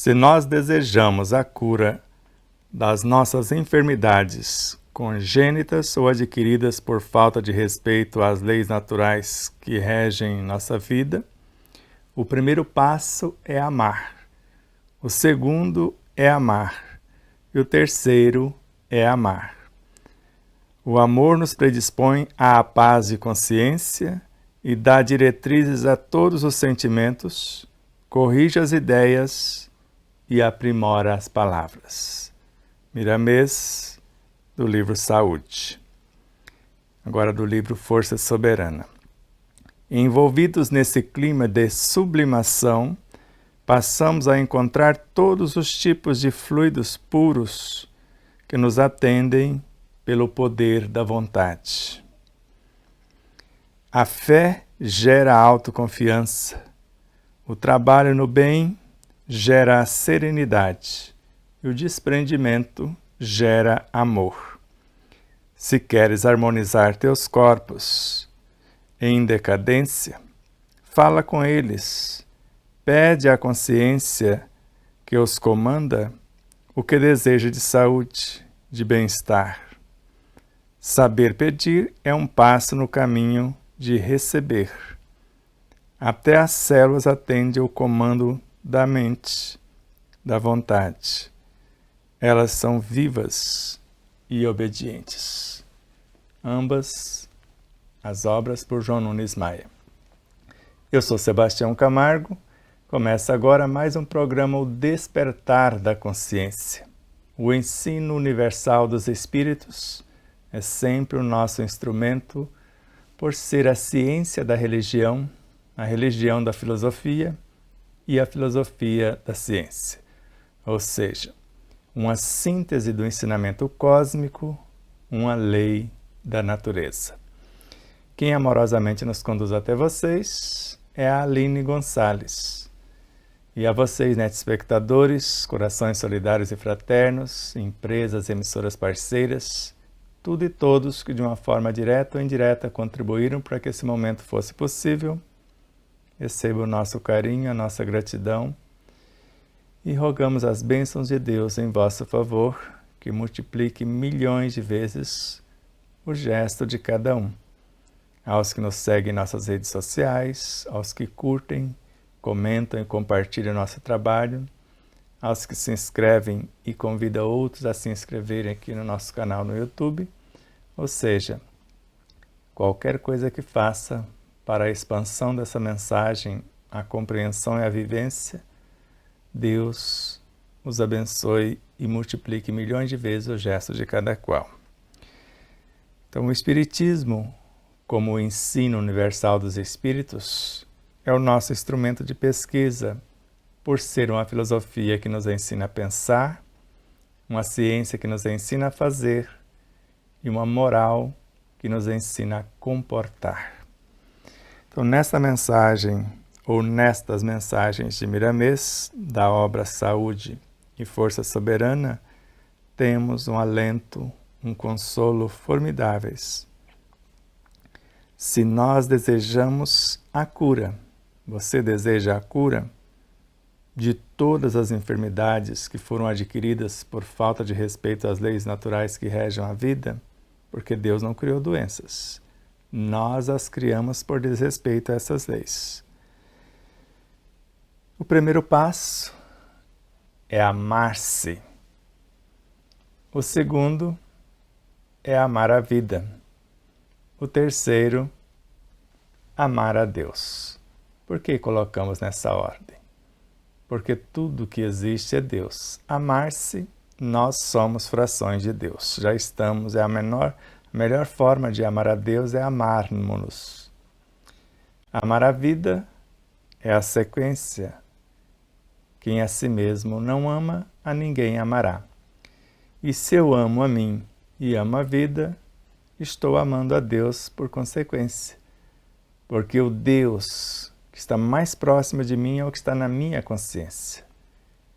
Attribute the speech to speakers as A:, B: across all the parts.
A: Se nós desejamos a cura das nossas enfermidades congênitas ou adquiridas por falta de respeito às leis naturais que regem nossa vida, o primeiro passo é amar, o segundo é amar e o terceiro é amar. O amor nos predispõe à paz de consciência e dá diretrizes a todos os sentimentos, corrige as ideias e aprimora as palavras. Miramês, do livro Saúde. Agora do livro Força Soberana. Envolvidos nesse clima de sublimação, passamos a encontrar todos os tipos de fluidos puros que nos atendem pelo poder da vontade. A fé gera autoconfiança. O trabalho no bem gera a serenidade. E o desprendimento gera amor. Se queres harmonizar teus corpos em decadência, fala com eles. Pede à consciência que os comanda o que deseja de saúde, de bem-estar. Saber pedir é um passo no caminho de receber. Até as células atendem o comando da mente, da vontade. Elas são vivas e obedientes. Ambas as obras por João Nunes Maia. Eu sou Sebastião Camargo. Começa agora mais um programa O Despertar da Consciência. O ensino universal dos espíritos é sempre o nosso instrumento por ser a ciência da religião, a religião da filosofia e a filosofia da ciência. Ou seja, uma síntese do ensinamento cósmico, uma lei da natureza. Quem amorosamente nos conduz até vocês é a Aline Gonçalves. E a vocês, telespectadores, corações solidários e fraternos, empresas, emissoras parceiras, tudo e todos que de uma forma direta ou indireta contribuíram para que esse momento fosse possível, receba o nosso carinho, a nossa gratidão e rogamos as bênçãos de Deus em vosso favor, que multiplique milhões de vezes o gesto de cada um. Aos que nos seguem em nossas redes sociais, aos que curtem, comentam e compartilham nosso trabalho, aos que se inscrevem e convidam outros a se inscreverem aqui no nosso canal no YouTube, ou seja, qualquer coisa que faça para a expansão dessa mensagem, a compreensão e a vivência, Deus os abençoe e multiplique milhões de vezes o gesto de cada qual. Então, o Espiritismo, como o ensino universal dos espíritos, é o nosso instrumento de pesquisa, por ser uma filosofia que nos ensina a pensar, uma ciência que nos ensina a fazer e uma moral que nos ensina a comportar. Então, nesta mensagem, ou nestas mensagens de Miramês, da obra Saúde e Força Soberana, temos um alento, um consolo formidáveis. Se nós desejamos a cura, você deseja a cura de todas as enfermidades que foram adquiridas por falta de respeito às leis naturais que regem a vida? Porque Deus não criou doenças. Nós as criamos por desrespeito a essas leis. O primeiro passo é amar-se. O segundo é amar a vida. O terceiro, amar a Deus. Por que colocamos nessa ordem? Porque tudo que existe é Deus. Amar-se, nós somos frações de Deus. Já estamos, a melhor forma de amar a Deus é amarmos-nos. Amar a vida é a sequência. Quem a si mesmo não ama, a ninguém amará. E se eu amo a mim e amo a vida, estou amando a Deus por consequência. Porque o Deus que está mais próximo de mim é o que está na minha consciência.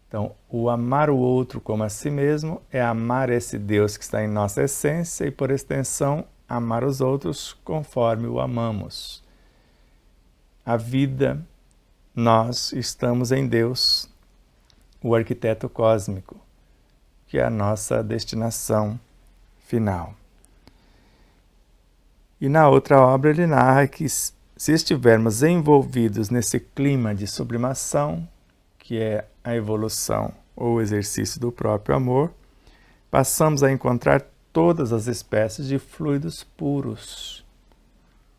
A: Então, o amar o outro como a si mesmo é amar esse Deus que está em nossa essência e, por extensão, amar os outros conforme o amamos. A vida, nós estamos em Deus o arquiteto cósmico, que é a nossa destinação final. E na outra obra ele narra que se estivermos envolvidos nesse clima de sublimação, que é a evolução ou o exercício do próprio amor, passamos a encontrar todas as espécies de fluidos puros.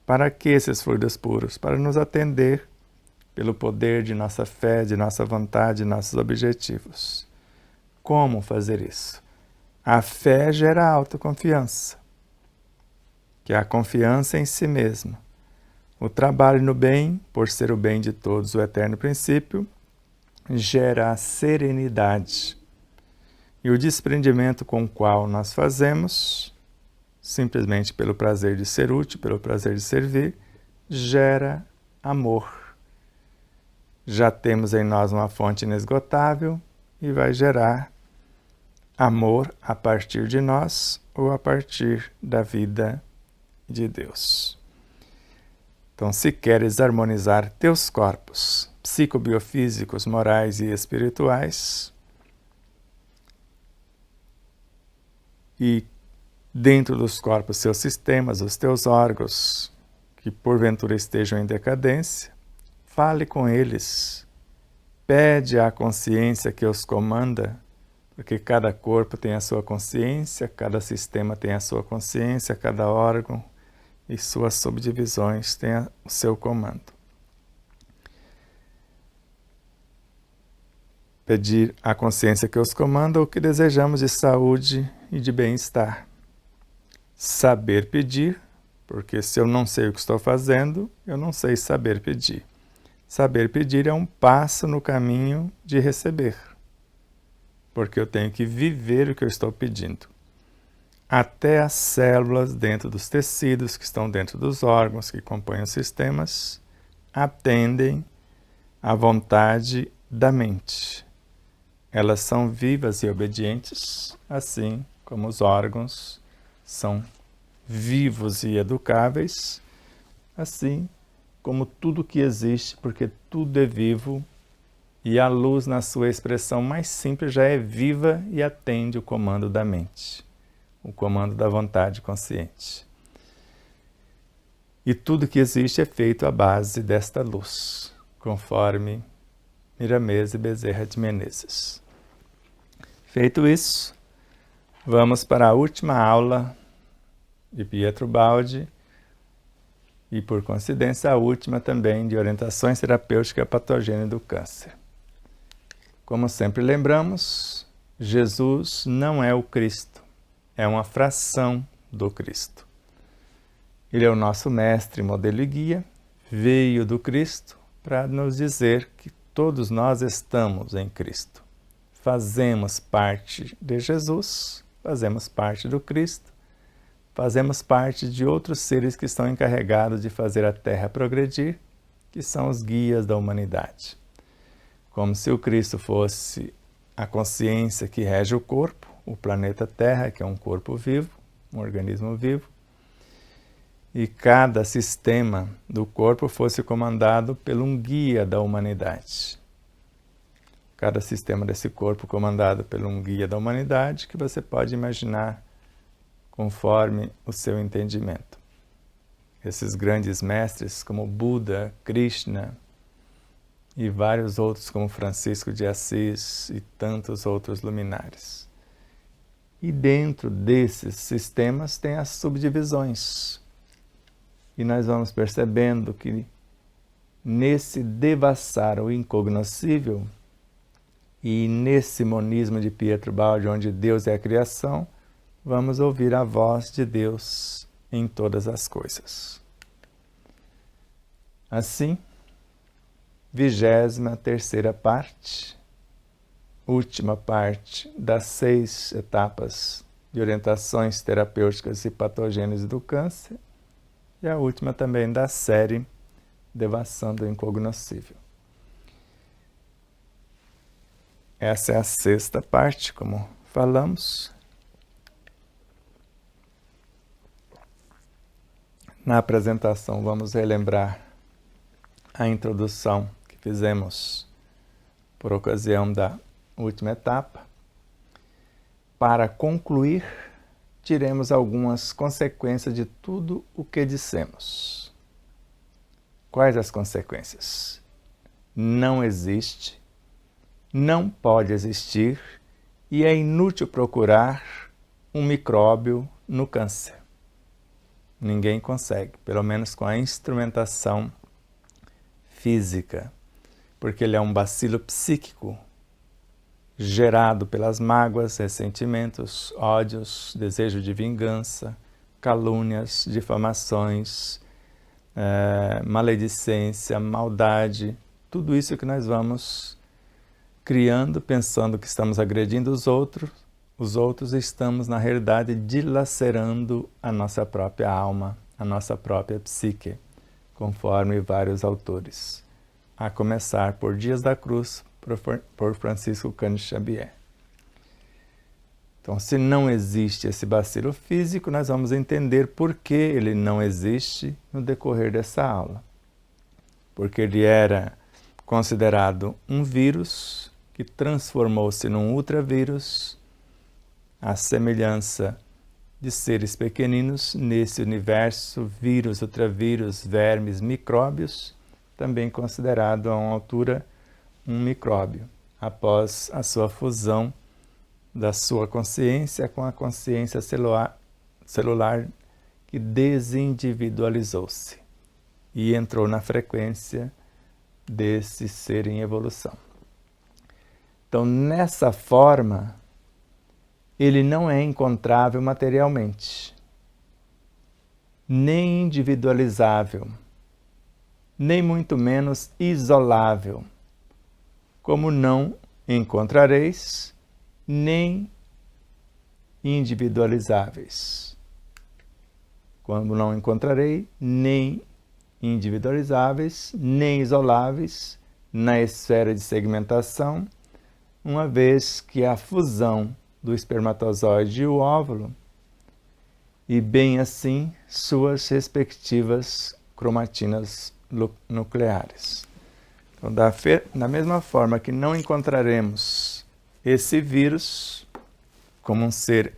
A: Para que esses fluidos puros? Para nos atender pelo poder de nossa fé, de nossa vontade, de nossos objetivos. Como fazer isso? A fé gera autoconfiança, que é a confiança em si mesmo. O trabalho no bem, por ser o bem de todos, o eterno princípio, gera a serenidade. E o desprendimento com o qual nós fazemos, simplesmente pelo prazer de ser útil, pelo prazer de servir, gera amor. Já temos em nós uma fonte inesgotável e vai gerar amor a partir de nós ou a partir da vida de Deus. Então, se queres harmonizar teus corpos psicobiofísicos, morais e espirituais, e dentro dos corpos seus sistemas, os teus órgãos, que porventura estejam em decadência, fale com eles, pede à consciência que os comanda, porque cada corpo tem a sua consciência, cada sistema tem a sua consciência, cada órgão e suas subdivisões têm o seu comando. Pedir à consciência que os comanda o que desejamos de saúde e de bem-estar. Saber pedir, porque se eu não sei o que estou fazendo, eu não sei saber pedir. Saber pedir é um passo no caminho de receber, porque eu tenho que viver o que eu estou pedindo. Até as células dentro dos tecidos, que estão dentro dos órgãos, que compõem os sistemas, atendem à vontade da mente. Elas são vivas e obedientes, assim como os órgãos são vivos e educáveis, assim como tudo que existe, porque tudo é vivo, e a luz, na sua expressão mais simples, já é viva e atende o comando da mente, o comando da vontade consciente. E tudo que existe é feito à base desta luz, conforme Miramês e Bezerra de Menezes. Feito isso, vamos para a última aula de Pietro Baldi, e por coincidência a última também de orientações terapêuticas patogênicas do câncer. Como sempre lembramos, Jesus não é o Cristo, é uma fração do Cristo. Ele é o nosso mestre, modelo e guia, veio do Cristo para nos dizer que todos nós estamos em Cristo. Fazemos parte de Jesus, fazemos parte do Cristo, fazemos parte de outros seres que estão encarregados de fazer a Terra progredir, que são os guias da humanidade. Como se o Cristo fosse a consciência que rege o corpo, o planeta Terra, que é um corpo vivo, um organismo vivo, e cada sistema do corpo fosse comandado por um guia da humanidade. Cada sistema desse corpo comandado por um guia da humanidade que você pode imaginar conforme o seu entendimento. Esses grandes mestres como Buda, Krishna e vários outros como Francisco de Assis e tantos outros luminares. E dentro desses sistemas tem as subdivisões. E nós vamos percebendo que nesse devassar o incognoscível e nesse monismo de Pietro Baldi, onde Deus é a criação, vamos ouvir a voz de Deus em todas as coisas. Assim, 23ª parte, última parte das 6 etapas de orientações terapêuticas e patogênese do câncer, e a última também da série Devassando o Incognoscível. Essa é a 6ª parte, como falamos. Na apresentação, vamos relembrar a introdução que fizemos por ocasião da última etapa. Para concluir, tiremos algumas consequências de tudo o que dissemos. Quais as consequências? Não existe, não pode existir e é inútil procurar um micróbio no câncer. Ninguém consegue, pelo menos com a instrumentação física, porque ele é um bacilo psíquico gerado pelas mágoas, ressentimentos, ódios, desejo de vingança, calúnias, difamações, maledicência, maldade, tudo isso que nós vamos criando, pensando que estamos agredindo os outros estamos, na realidade, dilacerando a nossa própria alma, a nossa própria psique, conforme vários autores, a começar por Dias da Cruz, por Francisco Cândido Xavier. Então, se não existe esse bacilo físico, nós vamos entender por que ele não existe no decorrer dessa aula. Porque ele era considerado um vírus que transformou-se num ultravírus, à semelhança de seres pequeninos nesse universo, vírus, ultravírus, vermes, micróbios, também considerado a uma altura um micróbio, após a sua fusão da sua consciência com a consciência celular que desindividualizou-se e entrou na frequência desse ser em evolução. Então, nessa forma, ele não é encontrável materialmente, nem individualizável, nem muito menos isolável, como não encontrareis nem individualizáveis. Como não encontrarei nem individualizáveis, nem isoláveis na esfera de segmentação, uma vez que a fusão do espermatozoide e o óvulo, e bem assim suas respectivas cromatinas nucleares. Então, da mesma forma que não encontraremos esse vírus como um ser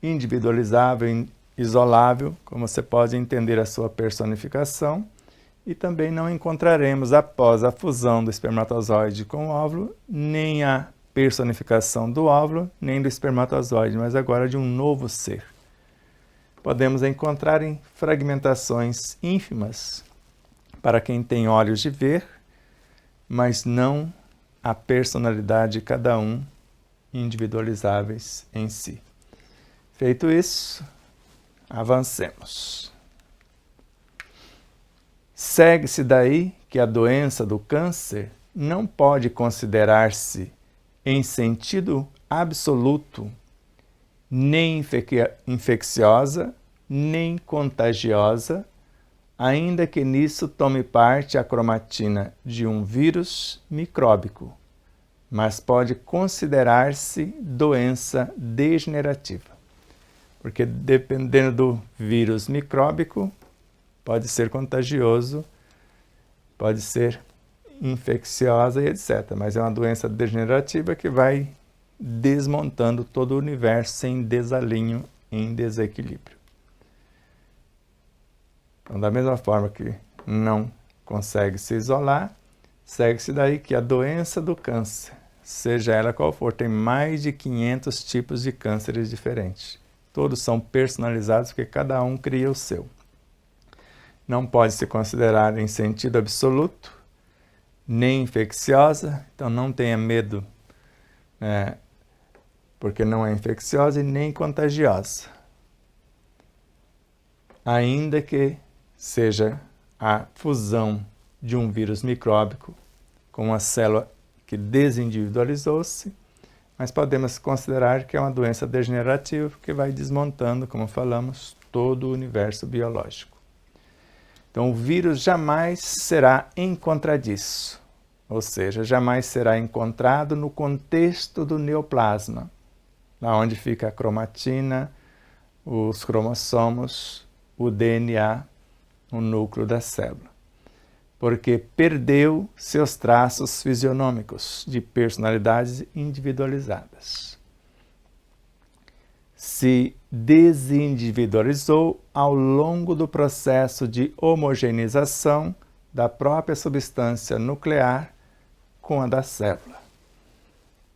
A: individualizável, isolável, como você pode entender a sua personificação, e também não encontraremos, após a fusão do espermatozoide com o óvulo, nem a personificação do óvulo, nem do espermatozoide, mas agora de um novo ser. Podemos encontrar em fragmentações ínfimas, para quem tem olhos de ver, mas não a personalidade de cada um individualizáveis em si. Feito isso, avancemos. Segue-se daí que a doença do câncer não pode considerar-se em sentido absoluto nem infecciosa, nem contagiosa, ainda que nisso tome parte a cromatina de um vírus micróbico, mas pode considerar-se doença degenerativa. Porque dependendo do vírus micróbico, pode ser contagioso, pode ser infecciosa e etc. Mas é uma doença degenerativa que vai desmontando todo o universo em desalinho, em desequilíbrio. Então, da mesma forma que não consegue se isolar, segue-se daí que a doença do câncer, seja ela qual for, tem mais de 500 tipos de cânceres diferentes. Todos são personalizados porque cada um cria o seu. Não pode se considerar em sentido absoluto, nem infecciosa, então não tenha medo, porque não é infecciosa e nem contagiosa. Ainda que seja a fusão de um vírus micróbico com uma célula que desindividualizou-se, mas podemos considerar que é uma doença degenerativa porque vai desmontando, como falamos, todo o universo biológico. Então, o vírus jamais será encontradiço, ou seja, jamais será encontrado no contexto do neoplasma, lá onde fica a cromatina, os cromossomos, o DNA, o núcleo da célula. porque perdeu seus traços fisionômicos de personalidades individualizadas. Se desindividualizou ao longo do processo de homogeneização da própria substância nuclear com a da célula.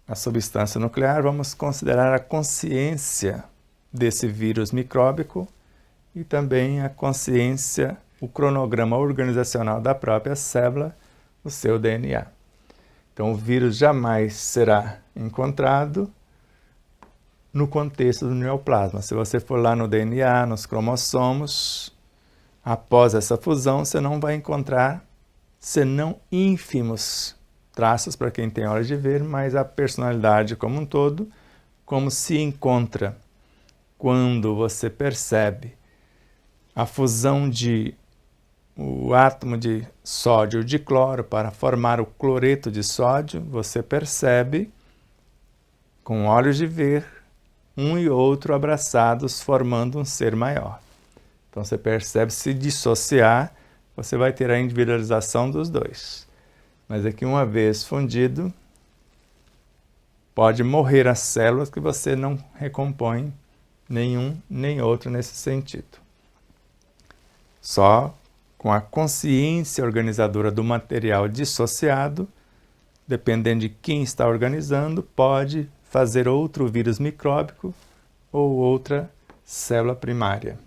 A: A substância nuclear, vamos considerar a consciência desse vírus micróbico e também a consciência, o cronograma organizacional da própria célula, o seu DNA. Então, o vírus jamais será encontrado no contexto do neoplasma. Se você for lá no DNA, nos cromossomos, após essa fusão, você não vai encontrar, senão ínfimos traços para quem tem olhos de ver, mas a personalidade como um todo, como se encontra quando você percebe a fusão de o átomo de sódio ou de cloro para formar o cloreto de sódio, você percebe com olhos de ver um e outro abraçados formando um ser maior. Então você percebe, se dissociar, você vai ter a individualização dos dois. Mas aqui, uma vez fundido, pode morrer as células que você não recompõe nenhum nem outro nesse sentido. Só com a consciência organizadora do material dissociado, dependendo de quem está organizando, pode fazer outro vírus micróbico ou outra célula primária.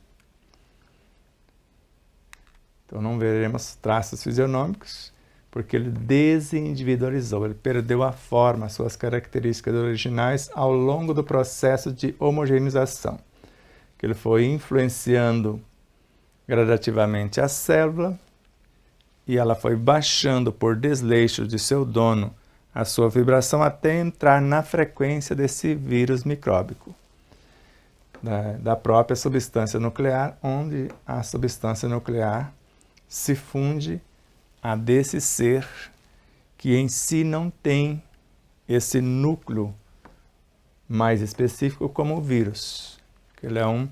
A: Então não veremos traços fisionômicos, porque ele desindividualizou, ele perdeu a forma, suas características originais ao longo do processo de homogeneização, que ele foi influenciando gradativamente a célula e ela foi baixando por desleixo de seu dono a sua vibração até entrar na frequência desse vírus micróbico, da própria substância nuclear, onde a substância nuclear se funde a desse ser que em si não tem esse núcleo mais específico como o vírus, que ele é um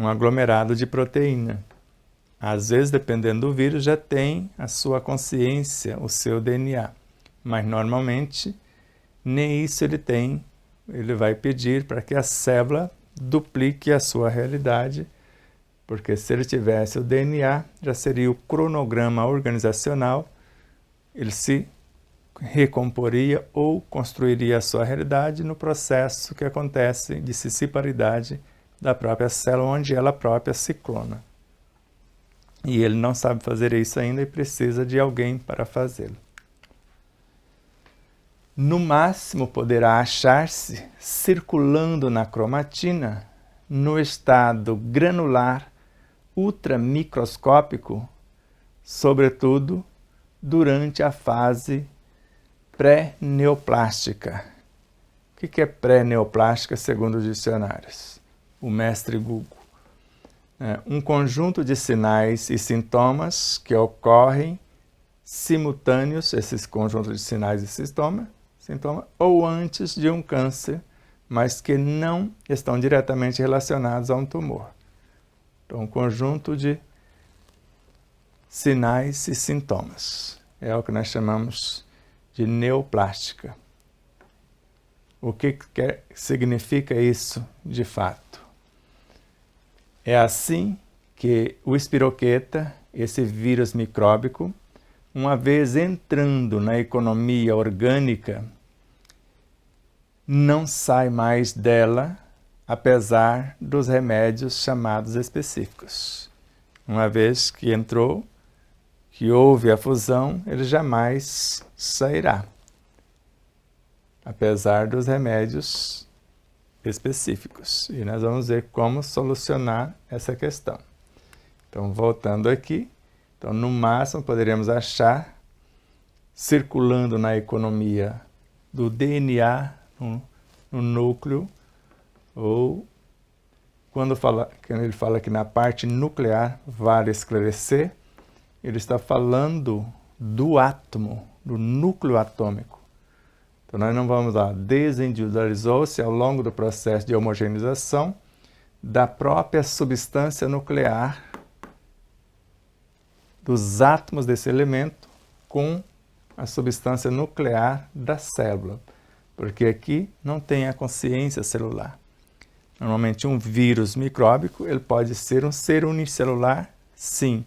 A: aglomerado de proteína. Às vezes, dependendo do vírus, já tem a sua consciência, o seu DNA, mas normalmente nem isso ele tem. Ele vai pedir para que a célula duplique a sua realidade, porque se ele tivesse o DNA, já seria o cronograma organizacional, ele se recomporia ou construiria a sua realidade no processo que acontece de cisparidade da própria célula, onde ela própria se clona. E ele não sabe fazer isso ainda e precisa de alguém para fazê-lo. No máximo, poderá achar-se circulando na cromatina, no estado granular ultramicroscópico, sobretudo durante a fase pré-neoplástica. O que é pré-neoplástica, segundo os dicionários? O mestre Google. Um conjunto de sinais e sintomas que ocorrem simultâneos, esses conjuntos de sinais e sintomas, ou antes de um câncer, mas que não estão diretamente relacionados a um tumor. Então, um conjunto de sinais e sintomas. É o que nós chamamos de neoplástica. O que significa isso de fato? É assim que o espiroqueta, esse vírus micróbico, uma vez entrando na economia orgânica, não sai mais dela, apesar dos remédios chamados específicos. Uma vez que entrou, que houve a fusão, ele jamais sairá, apesar dos remédios específicos. E nós vamos ver como solucionar essa questão. Então, voltando aqui, então, no máximo poderíamos achar, circulando na economia do DNA no núcleo, ou quando ele fala que na parte nuclear, vale esclarecer, ele está falando do átomo, do núcleo atômico. Então, nós não vamos lá, desindividualizou-se ao longo do processo de homogeneização da própria substância nuclear dos átomos desse elemento com a substância nuclear da célula, porque aqui não tem a consciência celular. Normalmente um vírus micróbico, ele pode ser um ser unicelular, sim,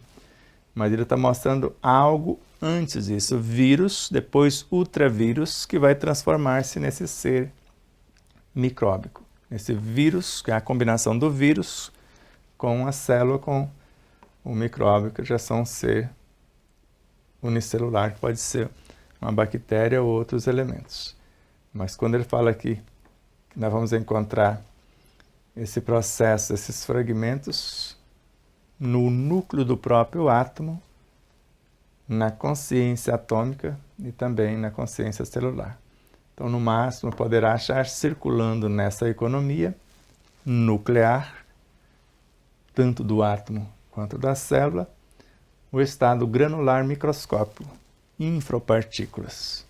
A: mas ele está mostrando algo antes disso, vírus, depois ultravírus, que vai transformar-se nesse ser micróbico. Esse vírus, que é a combinação do vírus com a célula, com o micróbio, que já são um ser unicelular, que pode ser uma bactéria ou outros elementos. Mas quando ele fala aqui que nós vamos encontrar esse processo, esses fragmentos no núcleo do próprio átomo, na consciência atômica e também na consciência celular. Então, no máximo, poderá achar circulando nessa economia nuclear, tanto do átomo quanto da célula, o estado granular microscópico, infrapartículas,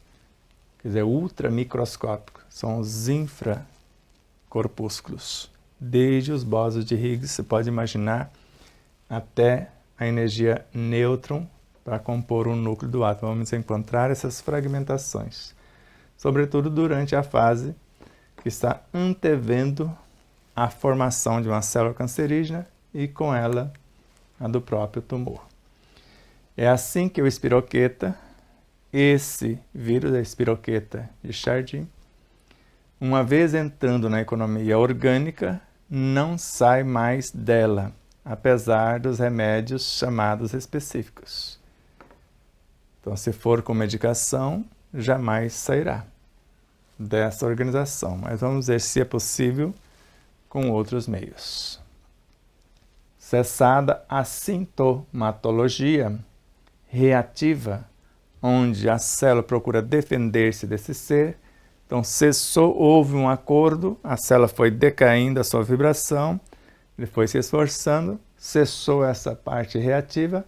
A: quer dizer, ultramicroscópico, são os infracorpúsculos, desde os bósons de Higgs, você pode imaginar, até a energia nêutron para compor o núcleo do átomo. Vamos encontrar essas fragmentações, sobretudo durante a fase que está antevendo a formação de uma célula cancerígena e com ela a do próprio tumor. É assim que o espiroqueta, esse vírus, a espiroqueta de Chardin, uma vez entrando na economia orgânica, não sai mais dela, apesar dos remédios chamados específicos. Então, se for com medicação, jamais sairá dessa organização, mas vamos ver se é possível com outros meios. Cessada a sintomatologia reativa, onde a célula procura defender-se desse ser, então cessou, houve um acordo, a célula foi decaindo a sua vibração, ele foi se esforçando, cessou essa parte reativa,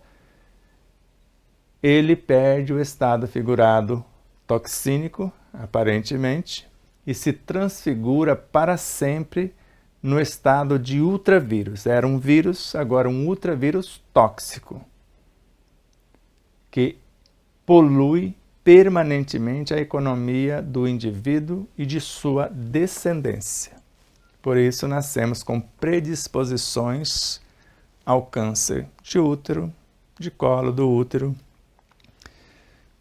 A: ele perde o estado figurado toxínico, aparentemente, e se transfigura para sempre no estado de ultravírus. Era um vírus, agora um ultravírus tóxico, que polui permanentemente a economia do indivíduo e de sua descendência. Por isso, nascemos com predisposições ao câncer de útero, de colo do útero,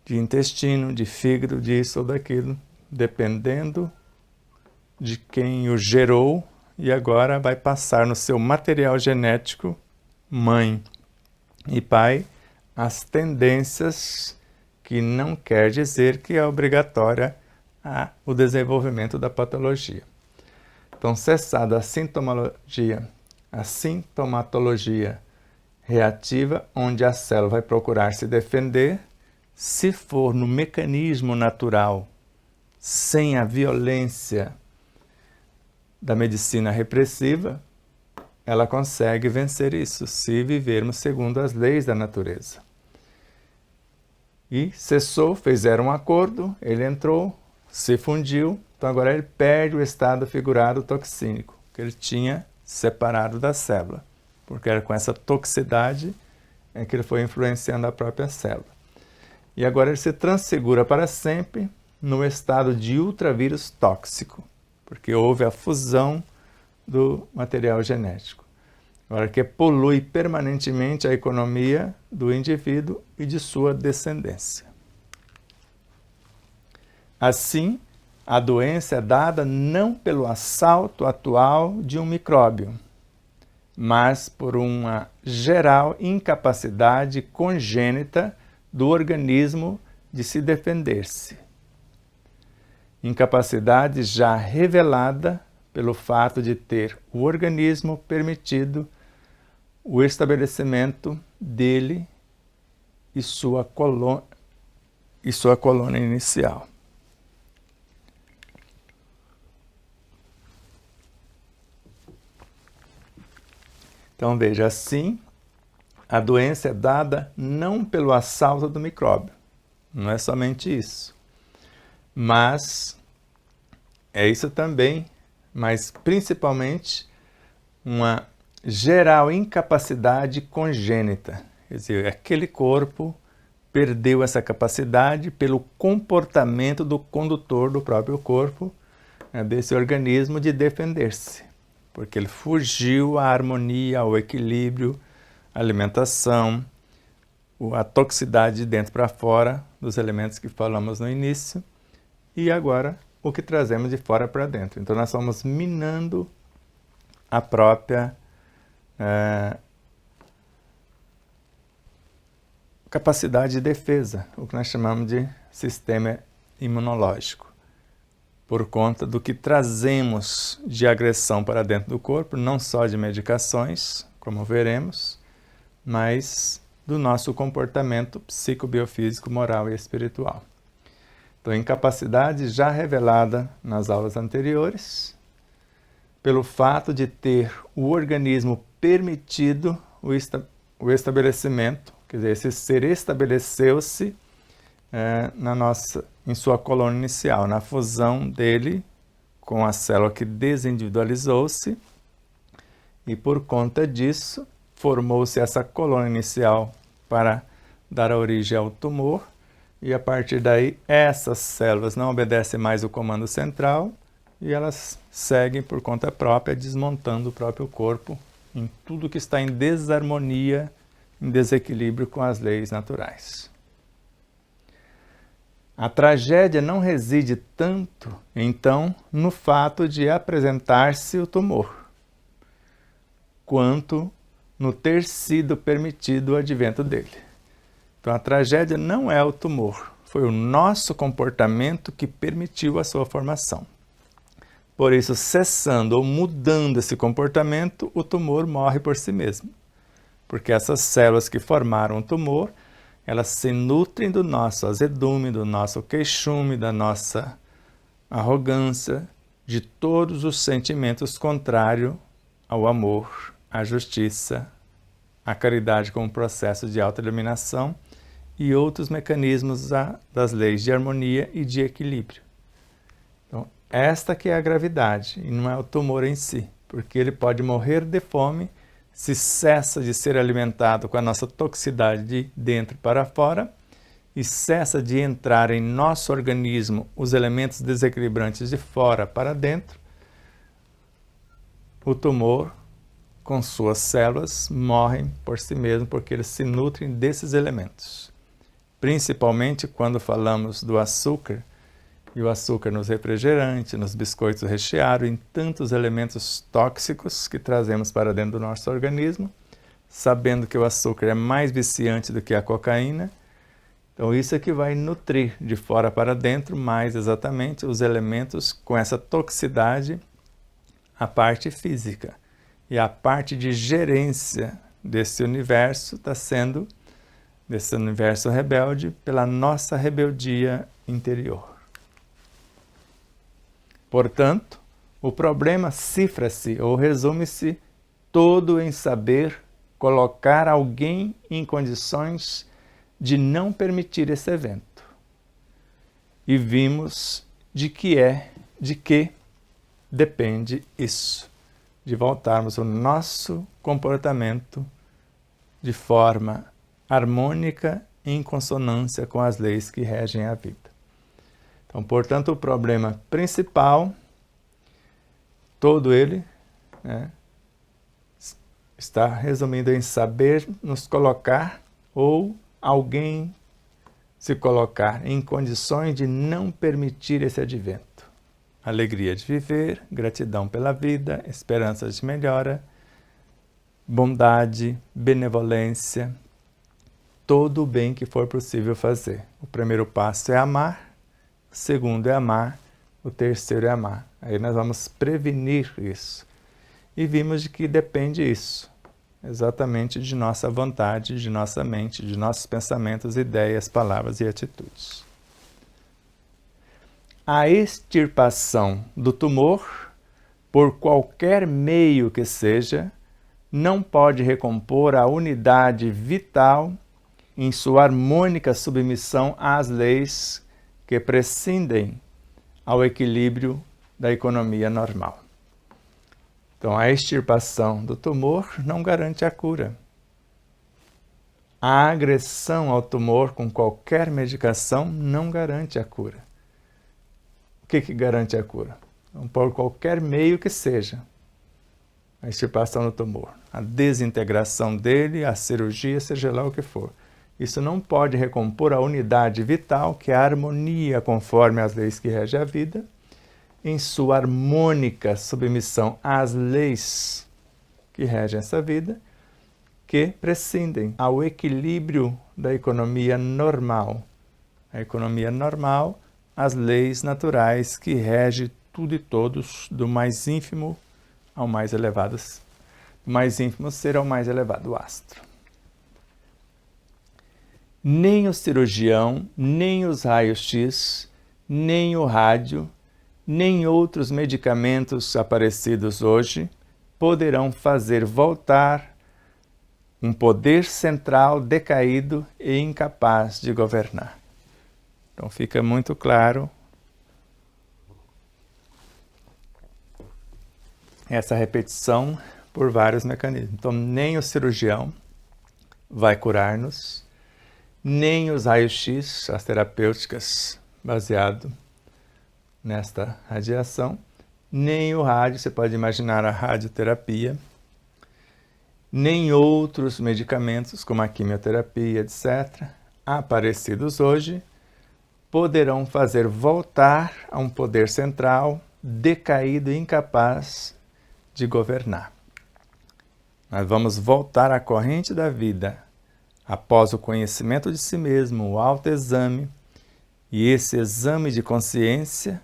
A: de intestino, de fígado, disso ou daquilo, dependendo de quem o gerou, e agora vai passar no seu material genético, mãe e pai, as tendências, que não quer dizer que é obrigatória o desenvolvimento da patologia. Então, cessada a sintomatologia reativa, onde a célula vai procurar se defender, se for no mecanismo natural, sem a violência da medicina repressiva, ela consegue vencer isso, se vivermos segundo as leis da natureza. E cessou, fizeram um acordo, ele entrou, se fundiu, então agora ele perde o estado figurado toxínico, que ele tinha separado da célula, porque era com essa toxicidade que ele foi influenciando a própria célula. E agora ele se transfigura para sempre no estado de ultravírus tóxico, porque houve a fusão do material genético. Agora que polui permanentemente a economia do indivíduo e de sua descendência. Assim, a doença é dada não pelo assalto atual de um micróbio, mas por uma geral incapacidade congênita do organismo de se defender-se. Incapacidade já revelada pelo fato de ter o organismo permitido o estabelecimento dele e sua colônia inicial. Então, veja, assim, a doença é dada não pelo assalto do micróbio, não é somente isso, mas é isso também, mas principalmente uma geral incapacidade congênita. Quer dizer, aquele corpo perdeu essa capacidade pelo comportamento do condutor do próprio corpo, desse organismo, de defender-se, porque ele fugiu à harmonia, ao equilíbrio, à alimentação, a toxicidade de dentro para fora, dos elementos que falamos no início, e agora o que trazemos de fora para dentro. Então nós estamos minando a própria capacidade de defesa, o que nós chamamos de sistema imunológico, por conta do que trazemos de agressão para dentro do corpo, não só de medicações, como veremos, mas do nosso comportamento psicobiofísico, moral e espiritual. Então, incapacidade já revelada nas aulas anteriores, pelo fato de ter o organismo permitido o estabelecimento, quer dizer, esse ser estabeleceu-se em sua colônia inicial, na fusão dele com a célula que desindividualizou-se, e por conta disso formou-se essa colônia inicial para dar origem ao tumor, e a partir daí essas células não obedecem mais o comando central e elas seguem por conta própria, desmontando o próprio corpo em tudo que está em desarmonia, em desequilíbrio com as leis naturais. A tragédia não reside tanto, então, no fato de apresentar-se o tumor, quanto no ter sido permitido o advento dele. Então a tragédia não é o tumor, foi o nosso comportamento que permitiu a sua formação. Por isso, cessando ou mudando esse comportamento, o tumor morre por si mesmo. Porque essas células que formaram o tumor, elas se nutrem do nosso azedume, do nosso queixume, da nossa arrogância, de todos os sentimentos contrários ao amor, à justiça, à caridade como processo de autoeliminação e outros mecanismos das leis de harmonia e de equilíbrio. Então, esta que é a gravidade, e não é o tumor em si, porque ele pode morrer de fome se cessa de ser alimentado com a nossa toxicidade de dentro para fora e cessa de entrar em nosso organismo os elementos desequilibrantes de fora para dentro. O tumor, com suas células, morrem por si mesmo porque eles se nutrem desses elementos. Principalmente quando falamos do açúcar, e o açúcar nos refrigerantes, nos biscoitos recheados, em tantos elementos tóxicos que trazemos para dentro do nosso organismo, sabendo que o açúcar é mais viciante do que a cocaína. Então isso é que vai nutrir de fora para dentro, mais exatamente, os elementos com essa toxicidade, a parte física. E a parte de gerência desse universo está sendo, desse universo rebelde, pela nossa rebeldia interior. Portanto, o problema cifra-se ou resume-se todo em saber colocar alguém em condições de não permitir esse evento. E vimos de que depende isso, de voltarmos o nosso comportamento de forma harmônica em consonância com as leis que regem a vida. Então, portanto, o problema principal, todo ele, está resumindo em saber nos colocar ou alguém se colocar em condições de não permitir esse advento. Alegria de viver, gratidão pela vida, esperança de melhora, bondade, benevolência, todo o bem que for possível fazer. O primeiro passo é amar, o segundo é amar, o terceiro é amar. Aí nós vamos prevenir isso. E vimos de que depende isso, exatamente de nossa vontade, de nossa mente, de nossos pensamentos, ideias, palavras e atitudes. A extirpação do tumor, por qualquer meio que seja, não pode recompor a unidade vital em sua harmônica submissão às leis que prescindem ao equilíbrio da economia normal. Então, a extirpação do tumor não garante a cura. A agressão ao tumor com qualquer medicação não garante a cura. O que garante a cura? Então, por qualquer meio que seja, a extirpação do tumor, a desintegração dele, a cirurgia, seja lá o que for. Isso não pode recompor a unidade vital, que é a harmonia conforme as leis que regem a vida, em sua harmônica submissão às leis que regem essa vida, que prescindem ao equilíbrio da economia normal. A economia normal, as leis naturais que regem tudo e todos, do mais ínfimo ao mais elevado, do mais ínfimo ser ao mais elevado astro. Nem o cirurgião, nem os raios-x, nem o rádio, nem outros medicamentos aparecidos hoje poderão fazer voltar um poder central decaído e incapaz de governar. Então fica muito claro essa repetição por vários mecanismos. Então nem o cirurgião vai curar-nos, nem os raios-x, as terapêuticas baseado nesta radiação, nem o rádio, você pode imaginar a radioterapia, nem outros medicamentos como a quimioterapia, etc., aparecidos hoje, poderão fazer voltar a um poder central decaído e incapaz de governar. Nós vamos voltar à corrente da vida após o conhecimento de si mesmo, o autoexame e esse exame de consciência,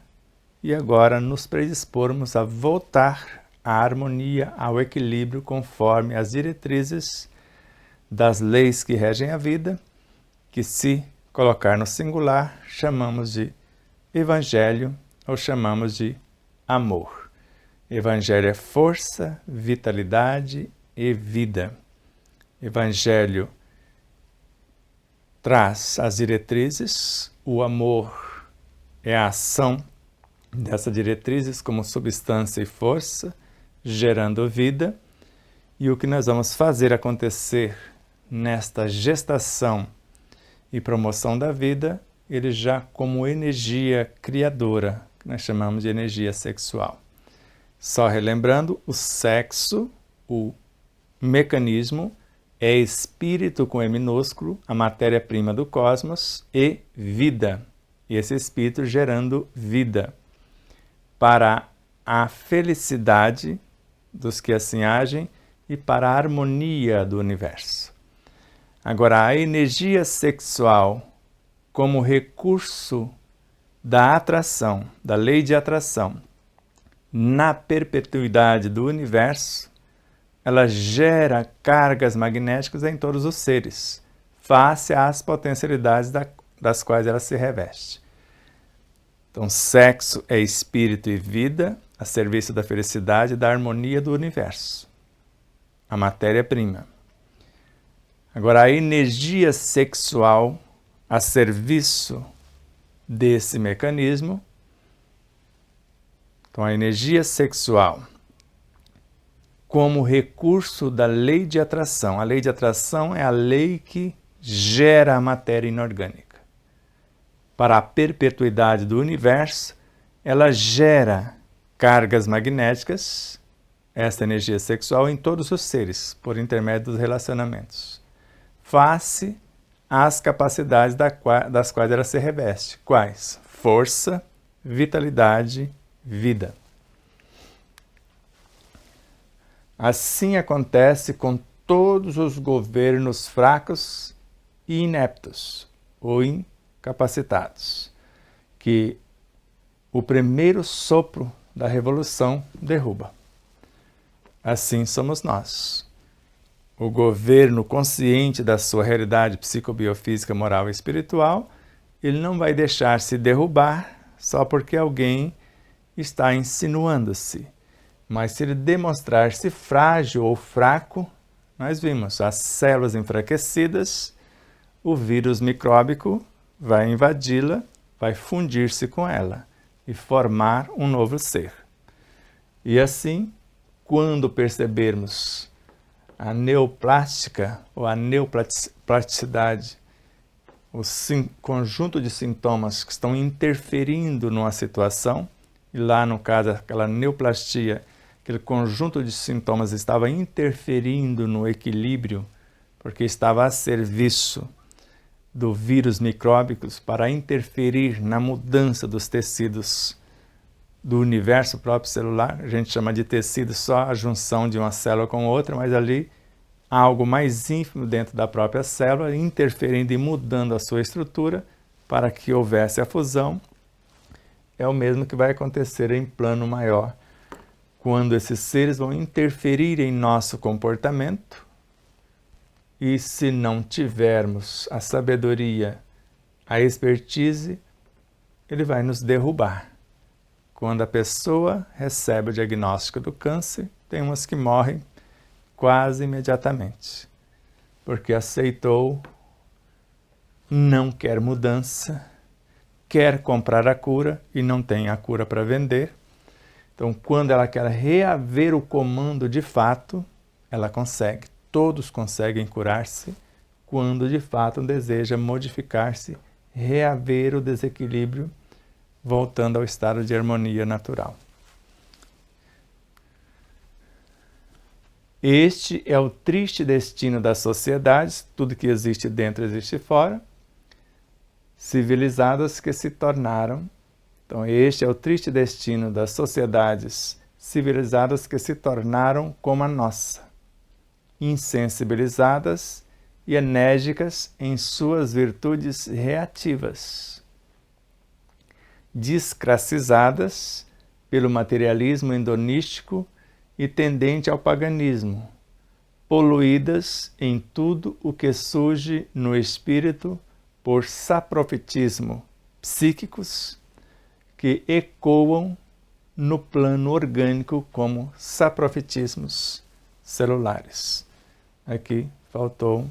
A: e agora nos predispormos a voltar à harmonia, ao equilíbrio conforme as diretrizes das leis que regem a vida, que se colocar no singular chamamos de Evangelho ou chamamos de amor. Evangelho é força, vitalidade e vida. Evangelho traz as diretrizes, o amor é a ação dessas diretrizes como substância e força, gerando vida, e o que nós vamos fazer acontecer nesta gestação e promoção da vida, ele já como energia criadora, que nós chamamos de energia sexual. Só relembrando, o sexo, o mecanismo, é espírito com E minúsculo, a matéria-prima do cosmos, e vida. E esse espírito gerando vida para a felicidade dos que assim agem e para a harmonia do universo. Agora, a energia sexual como recurso da atração, da lei de atração, na perpetuidade do universo, ela gera cargas magnéticas em todos os seres, face às potencialidades das quais ela se reveste. Então, sexo é espírito e vida, a serviço da felicidade e da harmonia do universo. A matéria-prima. Agora, a energia sexual a serviço desse mecanismo. Então, a energia sexual como recurso da lei de atração. A lei de atração é a lei que gera a matéria inorgânica. Para a perpetuidade do universo, ela gera cargas magnéticas, essa energia sexual, em todos os seres, por intermédio dos relacionamentos, face às capacidades das quais ela se reveste. Quais? Força, vitalidade, vida. Assim acontece com todos os governos fracos e ineptos, ou incapacitados, que o primeiro sopro da revolução derruba. Assim somos nós. O governo consciente da sua realidade psicobiofísica, moral e espiritual, ele não vai deixar se derrubar só porque alguém está insinuando-se. Mas se ele demonstrar-se frágil ou fraco, nós vimos as células enfraquecidas, o vírus micróbico vai invadi-la, vai fundir-se com ela e formar um novo ser. E assim, quando percebermos a neoplástica ou a neoplasticidade, o conjunto de sintomas que estão interferindo numa situação, e lá no caso aquela neoplastia, aquele conjunto de sintomas estava interferindo no equilíbrio, porque estava a serviço do vírus micróbicos para interferir na mudança dos tecidos do universo próprio celular. A gente chama de tecido só a junção de uma célula com outra, mas ali há algo mais ínfimo dentro da própria célula, interferindo e mudando a sua estrutura para que houvesse a fusão. É o mesmo que vai acontecer em plano maior, quando esses seres vão interferir em nosso comportamento, e se não tivermos a sabedoria, a expertise, ele vai nos derrubar. Quando a pessoa recebe o diagnóstico do câncer, tem umas que morrem quase imediatamente, porque aceitou, não quer mudança, quer comprar a cura e não tem a cura para vender. Então, quando ela quer reaver o comando de fato, ela consegue. Todos conseguem curar-se quando de fato deseja modificar-se, reaver o desequilíbrio, voltando ao estado de harmonia natural. Este é o triste destino das sociedades, tudo que existe dentro existe fora, civilizadas que se tornaram. Então, este é o triste destino das sociedades civilizadas que se tornaram como a nossa, insensibilizadas e enérgicas em suas virtudes reativas, discracizadas pelo materialismo hedonístico e tendente ao paganismo, poluídas em tudo o que surge no espírito por saprofetismo psíquicos que ecoam no plano orgânico como saprofetismos celulares. Aqui faltou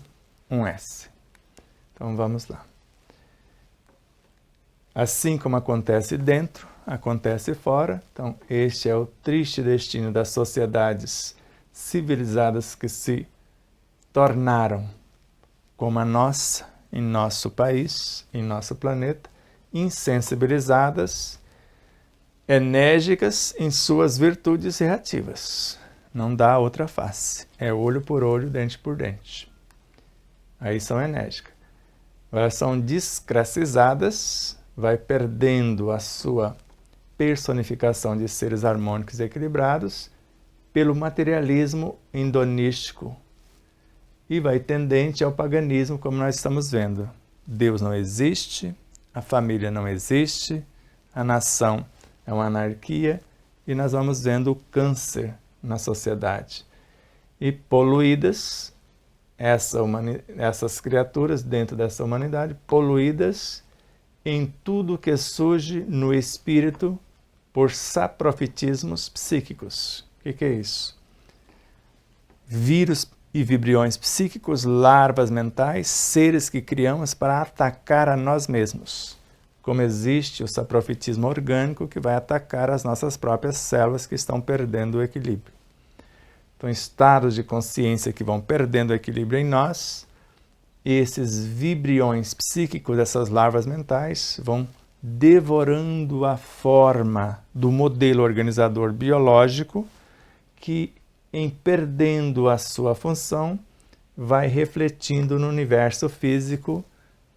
A: um S. Então vamos lá. Assim como acontece dentro, acontece fora. Então, este é o triste destino das sociedades civilizadas que se tornaram como a nossa, em nosso país, em nosso planeta, insensibilizadas, enérgicas em suas virtudes reativas. Não dá outra face. É olho por olho, dente por dente. Aí são enérgicas. Elas são discracizadas, vai perdendo a sua personificação de seres harmônicos e equilibrados pelo materialismo hedonístico e vai tendente ao paganismo, como nós estamos vendo. Deus não existe, a família não existe, a nação é uma anarquia e nós vamos vendo o câncer na sociedade. E poluídas, essas criaturas dentro dessa humanidade, poluídas em tudo que surge no espírito por saprofetismos psíquicos. O que é isso? Vírus e vibriões psíquicos, larvas mentais, seres que criamos para atacar a nós mesmos. Como existe o saprofetismo orgânico que vai atacar as nossas próprias células que estão perdendo o equilíbrio. Então, estados de consciência que vão perdendo o equilíbrio em nós, esses vibriões psíquicos, essas larvas mentais, vão devorando a forma do modelo organizador biológico que, em perdendo a sua função, vai refletindo no universo físico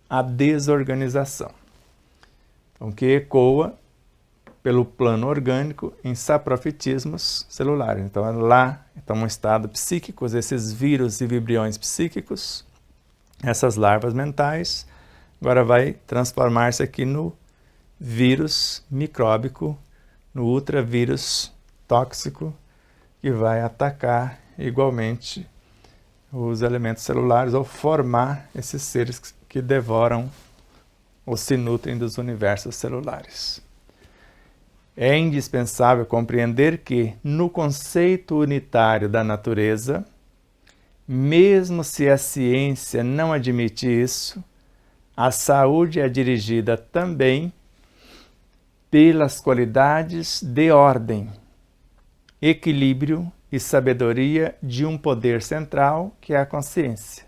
A: a desorganização. Então, que ecoa pelo plano orgânico em saprofetismos celulares. Então, lá estão um estado psíquico, esses vírus e vibriões psíquicos, essas larvas mentais, agora vai transformar-se aqui no vírus micróbico, no ultravírus tóxico, que vai atacar igualmente os elementos celulares ou formar esses seres que devoram ou se nutrem dos universos celulares. É indispensável compreender que, no conceito unitário da natureza, mesmo se a ciência não admite isso, a saúde é dirigida também pelas qualidades de ordem, equilíbrio e sabedoria de um poder central, que é a consciência,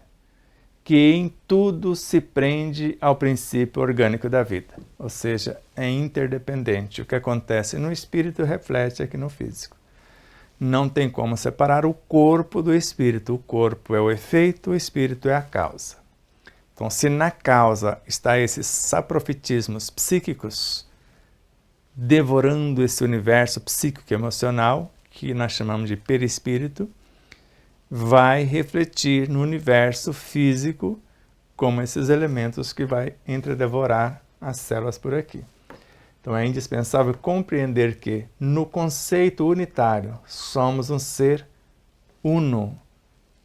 A: que em tudo se prende ao princípio orgânico da vida, ou seja, é interdependente. O que acontece no espírito reflete aqui no físico. Não tem como separar o corpo do espírito. O corpo é o efeito, o espírito é a causa. Então, se na causa está esses saprofitismos psíquicos, devorando esse universo psíquico e emocional, que nós chamamos de perispírito, vai refletir no universo físico como esses elementos que vai entredevorar as células por aqui. Então é indispensável compreender que, no conceito unitário, somos um ser uno.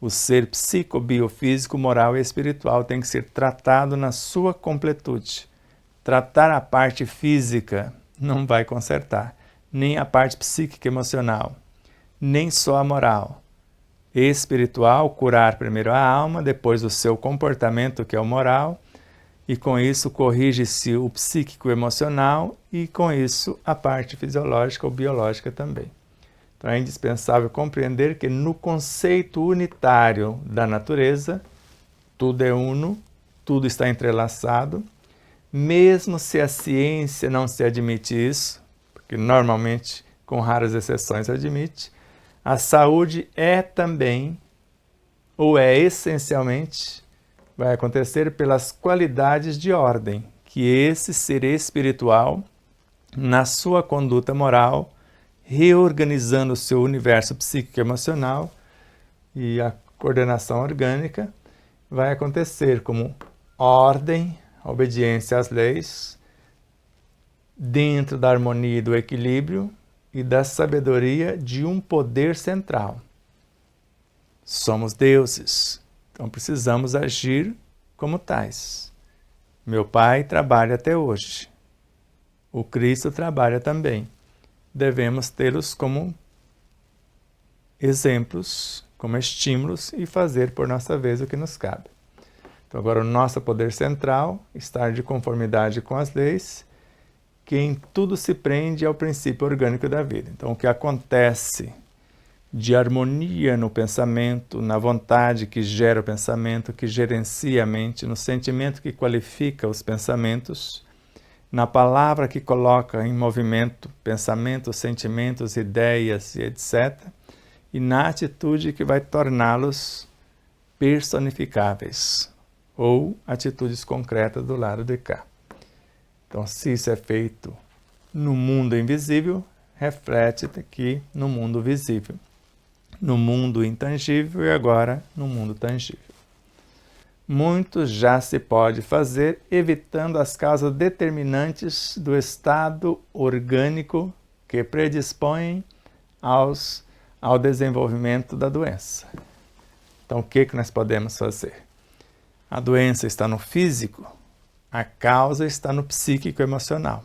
A: O ser psico, biofísico, moral e espiritual tem que ser tratado na sua completude. Tratar a parte física não vai consertar, nem a parte psíquica e emocional, nem só a moral. Espiritual, curar primeiro a alma, depois o seu comportamento, que é o moral, e com isso corrige-se o psíquico e emocional, e com isso a parte fisiológica ou biológica também. Então é indispensável compreender que no conceito unitário da natureza, tudo é uno, tudo está entrelaçado, mesmo se a ciência não se admite isso, porque normalmente, com raras exceções, admite, a saúde é também, ou é essencialmente, vai acontecer pelas qualidades de ordem que esse ser espiritual, na sua conduta moral, reorganizando o seu universo psíquico e emocional e a coordenação orgânica, vai acontecer como ordem, obediência às leis, dentro da harmonia e do equilíbrio e da sabedoria de um poder central. Somos deuses, então precisamos agir como tais. Meu Pai trabalha até hoje. O Cristo trabalha também. Devemos tê-los como exemplos, como estímulos e fazer por nossa vez o que nos cabe. Então agora o nosso poder central, estar de conformidade com as leis, que em tudo se prende ao princípio orgânico da vida. Então o que acontece de harmonia no pensamento, na vontade que gera o pensamento, que gerencia a mente, no sentimento que qualifica os pensamentos, na palavra que coloca em movimento pensamentos, sentimentos, ideias e etc., e na atitude que vai torná-los personificáveis, ou atitudes concretas do lado de cá. Então, se isso é feito no mundo invisível, reflete aqui no mundo visível, no mundo intangível e agora no mundo tangível. Muito já se pode fazer evitando as causas determinantes do estado orgânico que predispõem ao desenvolvimento da doença. Então, o que nós podemos fazer? A doença está no físico, a causa está no psíquico emocional.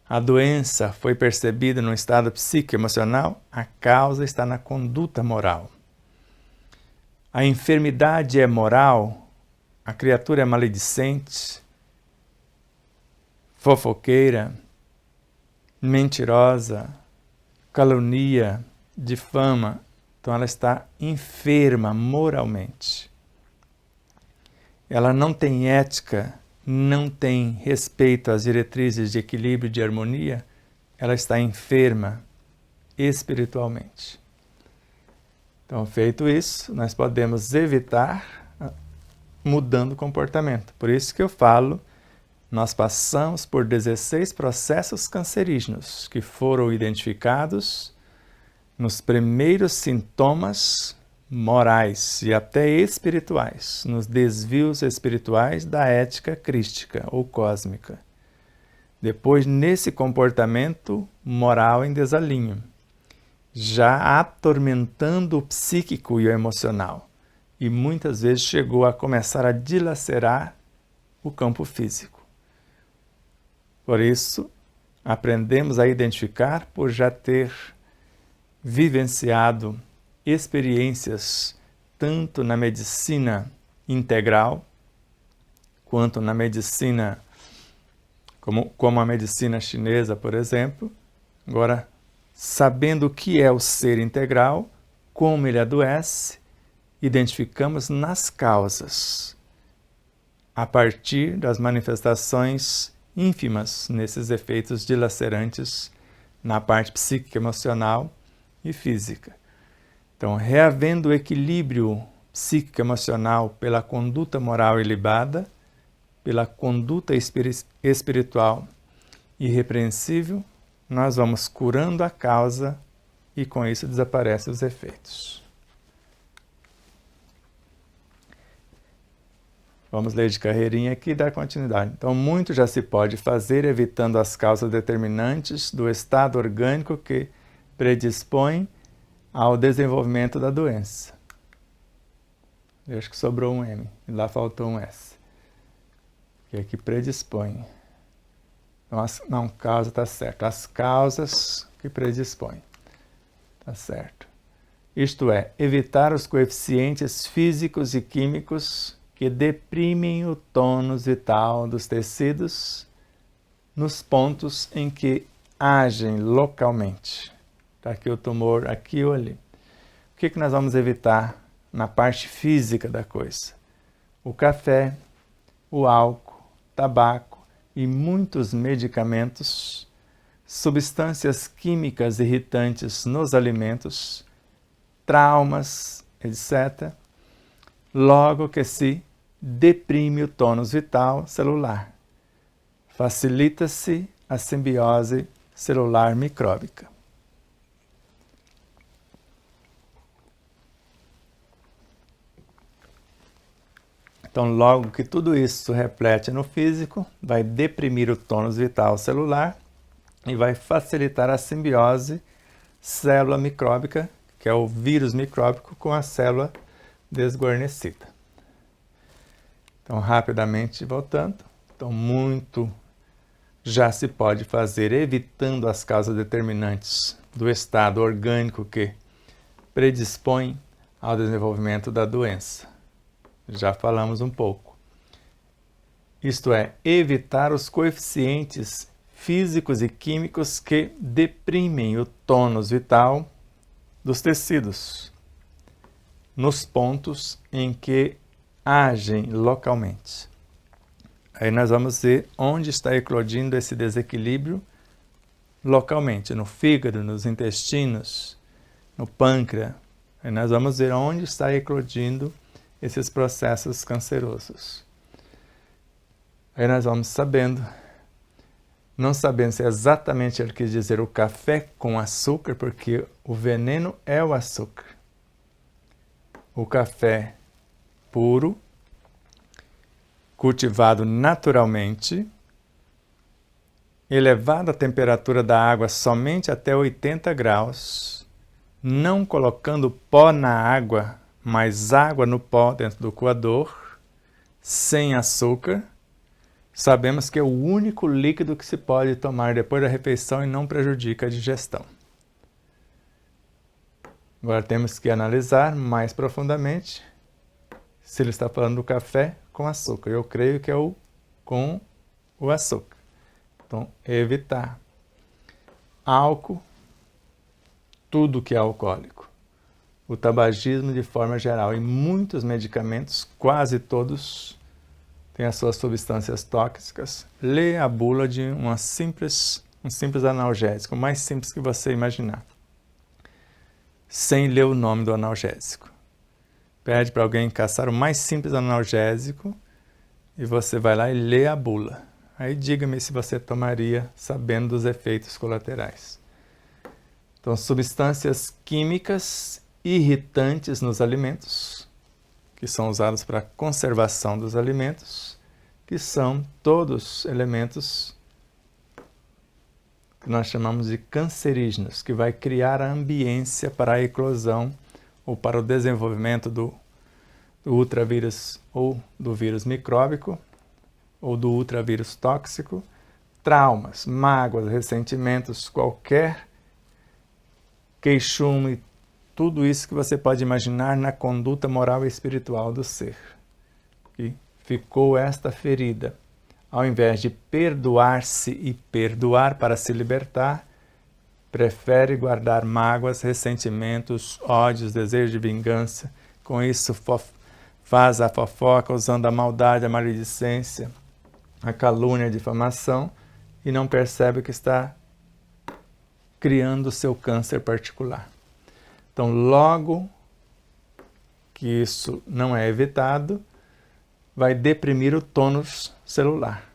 A: A doença foi percebida no estado psíquico emocional, a causa está na conduta moral. A enfermidade é moral, a criatura é maledicente, fofoqueira, mentirosa, calunia, difama, então ela está enferma moralmente. Ela não tem ética, não tem respeito às diretrizes de equilíbrio e de harmonia, ela está enferma espiritualmente. Então, feito isso, nós podemos evitar mudando o comportamento. Por isso que eu falo, nós passamos por 16 processos cancerígenos que foram identificados nos primeiros sintomas morais e até espirituais, nos desvios espirituais da ética crística ou cósmica. Depois, nesse comportamento moral em desalinho, já atormentando o psíquico e o emocional, e muitas vezes chegou a começar a dilacerar o campo físico. Por isso, aprendemos a identificar por já ter vivenciado experiências tanto na medicina integral, quanto na medicina, como a medicina chinesa, por exemplo. Agora, Sabendo o que é o ser integral, como ele adoece, identificamos nas causas, a partir das manifestações ínfimas nesses efeitos dilacerantes na parte psíquica, emocional e física. Então, reavendo o equilíbrio psíquico emocional pela conduta moral ilibada, pela conduta espiritual irrepreensível, nós vamos curando a causa e com isso desaparecem os efeitos. Vamos ler de carreirinha aqui e dar continuidade. Então, muito já se pode fazer evitando as causas determinantes do estado orgânico que predispõe ao desenvolvimento da doença. Eu acho que sobrou um M, e lá faltou um S. Que aqui predispõe. Então, não, causa está certo. As causas que predispõem. Está certo. Isto é, evitar os coeficientes físicos e químicos que deprimem o tônus vital dos tecidos nos pontos em que agem localmente. Está aqui o tumor, aqui ou ali. O que nós vamos evitar na parte física da coisa? O café, o álcool, tabaco e muitos medicamentos, substâncias químicas irritantes nos alimentos, traumas, etc., logo que se deprime o tônus vital celular. Facilita-se a simbiose celular micróbica. Então, logo que tudo isso reflete no físico, vai deprimir o tônus vital celular e vai facilitar a simbiose célula micróbica, que é o vírus micróbico, com a célula desguarnecida. Então, rapidamente voltando. Então, muito já se pode fazer evitando as causas determinantes do estado orgânico que predispõe ao desenvolvimento da doença. Já falamos um pouco. Isto é, evitar os coeficientes físicos e químicos que deprimem o tônus vital dos tecidos, nos pontos em que agem localmente. Aí nós vamos ver onde está eclodindo esse desequilíbrio localmente, no fígado, nos intestinos, no pâncreas. Aí nós vamos ver onde está eclodindo esses processos cancerosos. Aí nós vamos sabendo, não sabendo se exatamente ele quis dizer o café com açúcar, porque o veneno é o açúcar. O café puro, cultivado naturalmente, elevado a temperatura da água somente até 80 graus, não colocando pó na água, mas água no pó dentro do coador, sem açúcar, sabemos que é o único líquido que se pode tomar depois da refeição e não prejudica a digestão. Agora temos que analisar mais profundamente se ele está falando do café com açúcar. Eu creio que é o com o açúcar. Então, evitar. Álcool, tudo que é alcoólico. O tabagismo de forma geral e muitos medicamentos, quase todos, têm as suas substâncias tóxicas. Lê a bula de um simples analgésico, o mais simples que você imaginar, sem ler o nome do analgésico. Pede para alguém caçar o mais simples analgésico e você vai lá e lê a bula. Aí diga-me se você tomaria sabendo dos efeitos colaterais. Então, substâncias químicas irritantes nos alimentos, que são usadas para a conservação dos alimentos, que são todos elementos que nós chamamos de cancerígenos, que vai criar a ambiência para a eclosão ou para o desenvolvimento do ultravírus ou do vírus micróbico ou do ultravírus tóxico, traumas, mágoas, ressentimentos, qualquer queixume, tudo isso que você pode imaginar na conduta moral e espiritual do ser. E ficou esta ferida. Ao invés de perdoar-se e perdoar para se libertar, prefere guardar mágoas, ressentimentos, ódios, desejos de vingança. Com isso faz a fofoca usando a maldade, a maledicência, a calúnia, a difamação, e não percebe que está criando o seu câncer particular. Então, logo que isso não é evitado, vai deprimir o tônus celular.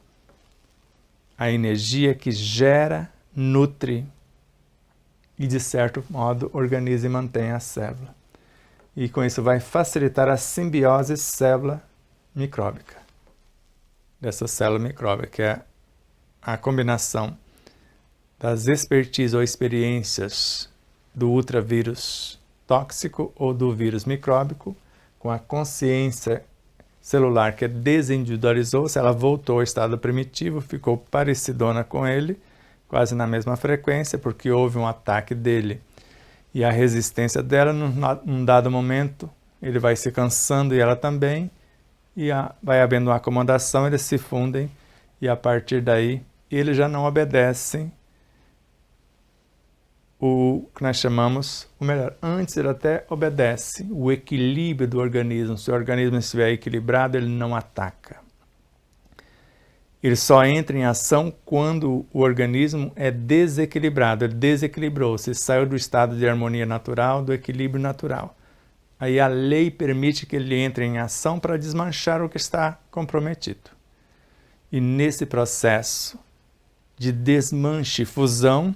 A: A energia que gera, nutre e, de certo modo, organiza e mantém a célula. E com isso vai facilitar a simbiose célula micróbica. Dessa célula micróbica, que é a combinação das expertises ou experiências do ultravírus tóxico ou do vírus micróbico, com a consciência celular que desindividualizou-se, ela voltou ao estado primitivo, ficou parecidona com ele, quase na mesma frequência, porque houve um ataque dele. E a resistência dela, num dado momento, ele vai se cansando e ela também, e vai havendo uma acomodação, eles se fundem, e a partir daí, eles já não obedecem o que nós chamamos, ou melhor, antes ele até obedece o equilíbrio do organismo. Se o organismo estiver equilibrado, ele não ataca. Ele só entra em ação quando o organismo é desequilibrado, ele desequilibrou-se, saiu do estado de harmonia natural, do equilíbrio natural. Aí a lei permite que ele entre em ação para desmanchar o que está comprometido. E nesse processo de desmanche e fusão,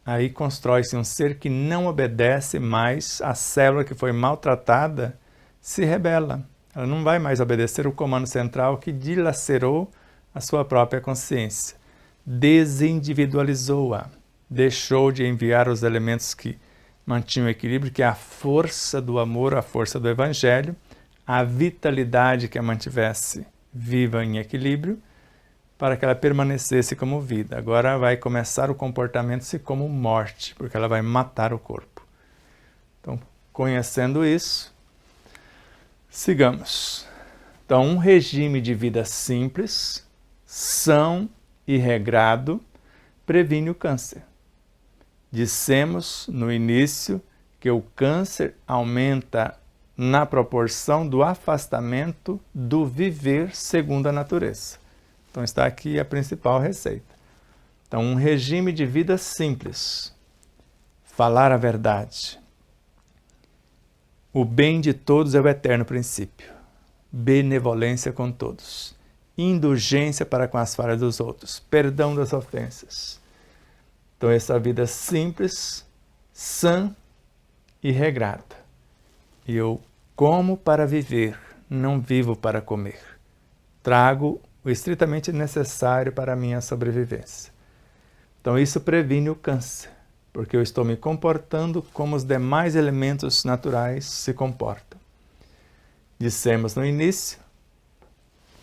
A: aí constrói-se um ser que não obedece mais, a célula que foi maltratada se rebela. Ela não vai mais obedecer o comando central que dilacerou a sua própria consciência. Desindividualizou-a. Deixou de enviar os elementos que mantinham o equilíbrio, que é a força do amor, a força do evangelho, a vitalidade que a mantivesse viva em equilíbrio, para que ela permanecesse como vida. Agora vai começar o comportamento-se como morte, porque ela vai matar o corpo. Então, conhecendo isso, sigamos. Então, um regime de vida simples, são e regrado, previne o câncer. Dissemos no início que o câncer aumenta na proporção do afastamento do viver segundo a natureza. Então está aqui a principal receita. Então, um regime de vida simples. Falar a verdade. O bem de todos é o eterno princípio. Benevolência com todos. Indulgência para com as falhas dos outros. Perdão das ofensas. Então, essa vida simples, sã e regrada. E eu como para viver, não vivo para comer. Trago o estritamente necessário para a minha sobrevivência. Então, isso previne o câncer, porque eu estou me comportando como os demais elementos naturais se comportam. Dissemos no início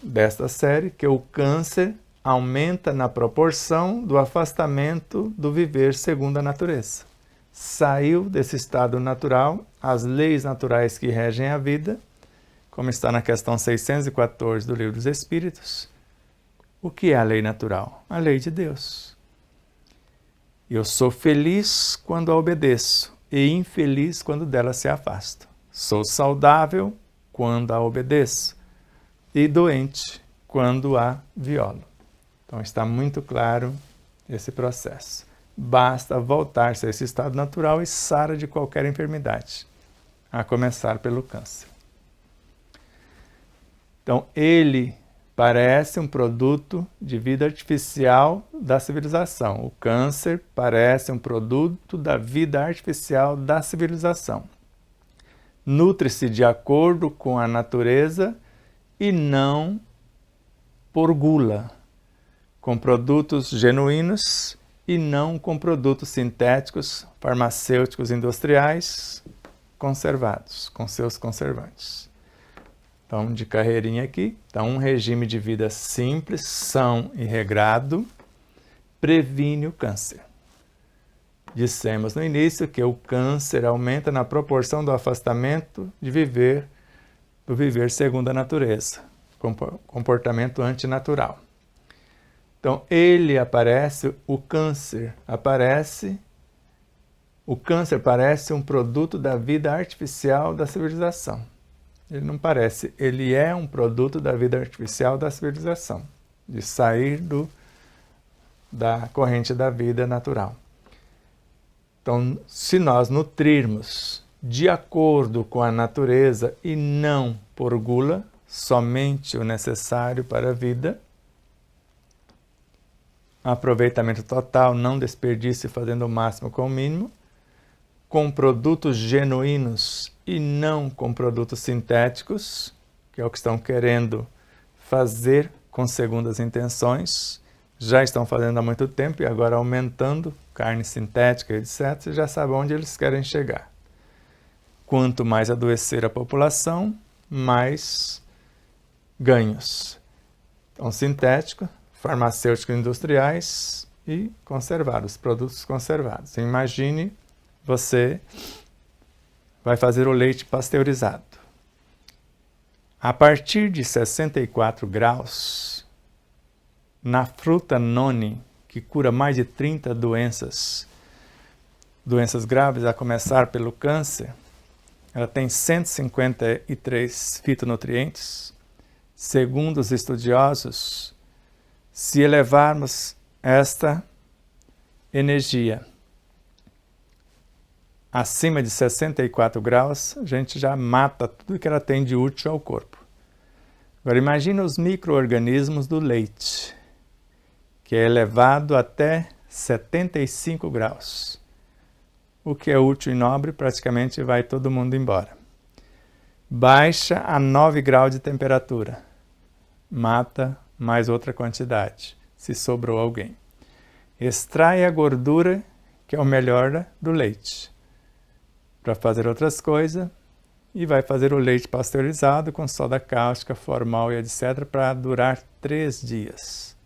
A: desta série que o câncer aumenta na proporção do afastamento do viver segundo a natureza. Saiu desse estado natural, as leis naturais que regem a vida, como está na questão 614 do Livro dos Espíritos. O que é a lei natural? A lei de Deus. Eu sou feliz quando a obedeço e infeliz quando dela se afasto. Sou saudável quando a obedeço e doente quando a violo. Então está muito claro esse processo. Basta voltar-se a esse estado natural e sara de qualquer enfermidade, a começar pelo câncer. Então, ele parece um produto de vida artificial da civilização. O câncer parece um produto da vida artificial da civilização. Nutre-se de acordo com a natureza e não por gula, com produtos genuínos e não com produtos sintéticos, farmacêuticos, industriais, conservados, com seus conservantes. Então, de carreirinha aqui, então um regime de vida simples, são e regrado, previne o câncer. Dissemos no início que o câncer aumenta na proporção do afastamento do viver segundo a natureza, comportamento antinatural. Então, o câncer aparece O câncer parece um produto da vida artificial da civilização. Ele não parece, ele é um produto da vida artificial da civilização, de sair da corrente da vida natural. Então, se nós nutrirmos de acordo com a natureza e não por gula, somente o necessário para a vida, aproveitamento total, não desperdício, fazendo o máximo com o mínimo, com produtos genuínos e não com produtos sintéticos, que é o que estão querendo fazer com segundas intenções, já estão fazendo há muito tempo e agora aumentando, carne sintética, etc., você já sabe onde eles querem chegar. Quanto mais adoecer a população, mais ganhos. Então, sintético, farmacêuticos industriais e conservados, produtos conservados. Imagine, você vai fazer o leite pasteurizado. A partir de 64 graus, na fruta noni, que cura mais de 30 doenças graves, a começar pelo câncer, ela tem 153 fitonutrientes. Segundo os estudiosos, se elevarmos esta energia acima de 64 graus, a gente já mata tudo que ela tem de útil ao corpo. Agora imagine os micro-organismos do leite, que é elevado até 75 graus. O que é útil e nobre, praticamente vai todo mundo embora. Baixa a 9 graus de temperatura. Mata mais outra quantidade, se sobrou alguém. Extrai a gordura, que é o melhor do leite, para fazer outras coisas, e vai fazer o leite pasteurizado com soda cáustica, formol e etc. para durar 3 dias.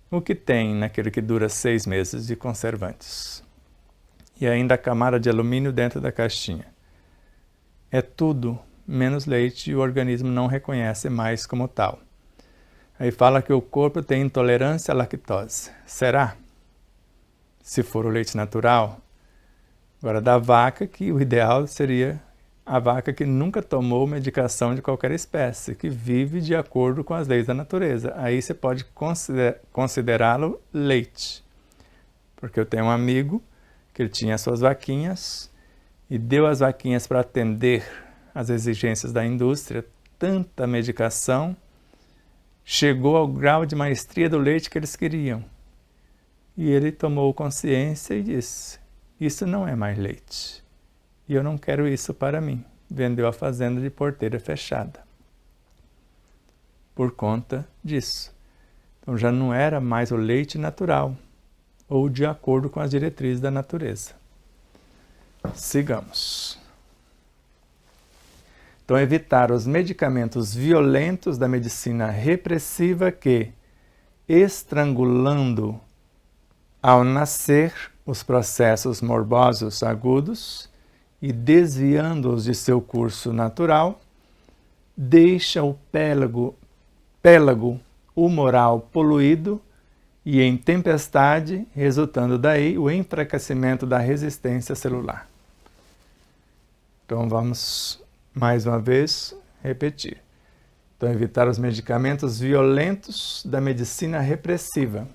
A: O que tem naquele que dura 6 meses de conservantes. E ainda a camada de alumínio dentro da caixinha. É tudo menos leite e o organismo não reconhece mais como tal. Aí fala que o corpo tem intolerância à lactose. Será? Se for o leite natural. Agora, da vaca, que o ideal seria a vaca que nunca tomou medicação de qualquer espécie, que vive de acordo com as leis da natureza. Aí você pode considerá-lo leite. Porque eu tenho um amigo que ele tinha suas vaquinhas e deu as vaquinhas para atender às exigências da indústria, tanta medicação, chegou ao grau de maestria do leite que eles queriam. E ele tomou consciência e disse, isso não é mais leite. E eu não quero isso para mim. Vendeu a fazenda de porteira fechada. Por conta disso. Então já não era mais o leite natural, ou de acordo com as diretrizes da natureza. Sigamos. Então, evitar os medicamentos violentos da medicina repressiva que, estrangulando ao nascer os processos morbosos agudos e desviando-os de seu curso natural, deixa o pélago humoral poluído e em tempestade, resultando daí o enfraquecimento da resistência celular. Então vamos mais uma vez repetir. Então evitar os medicamentos violentos da medicina repressiva.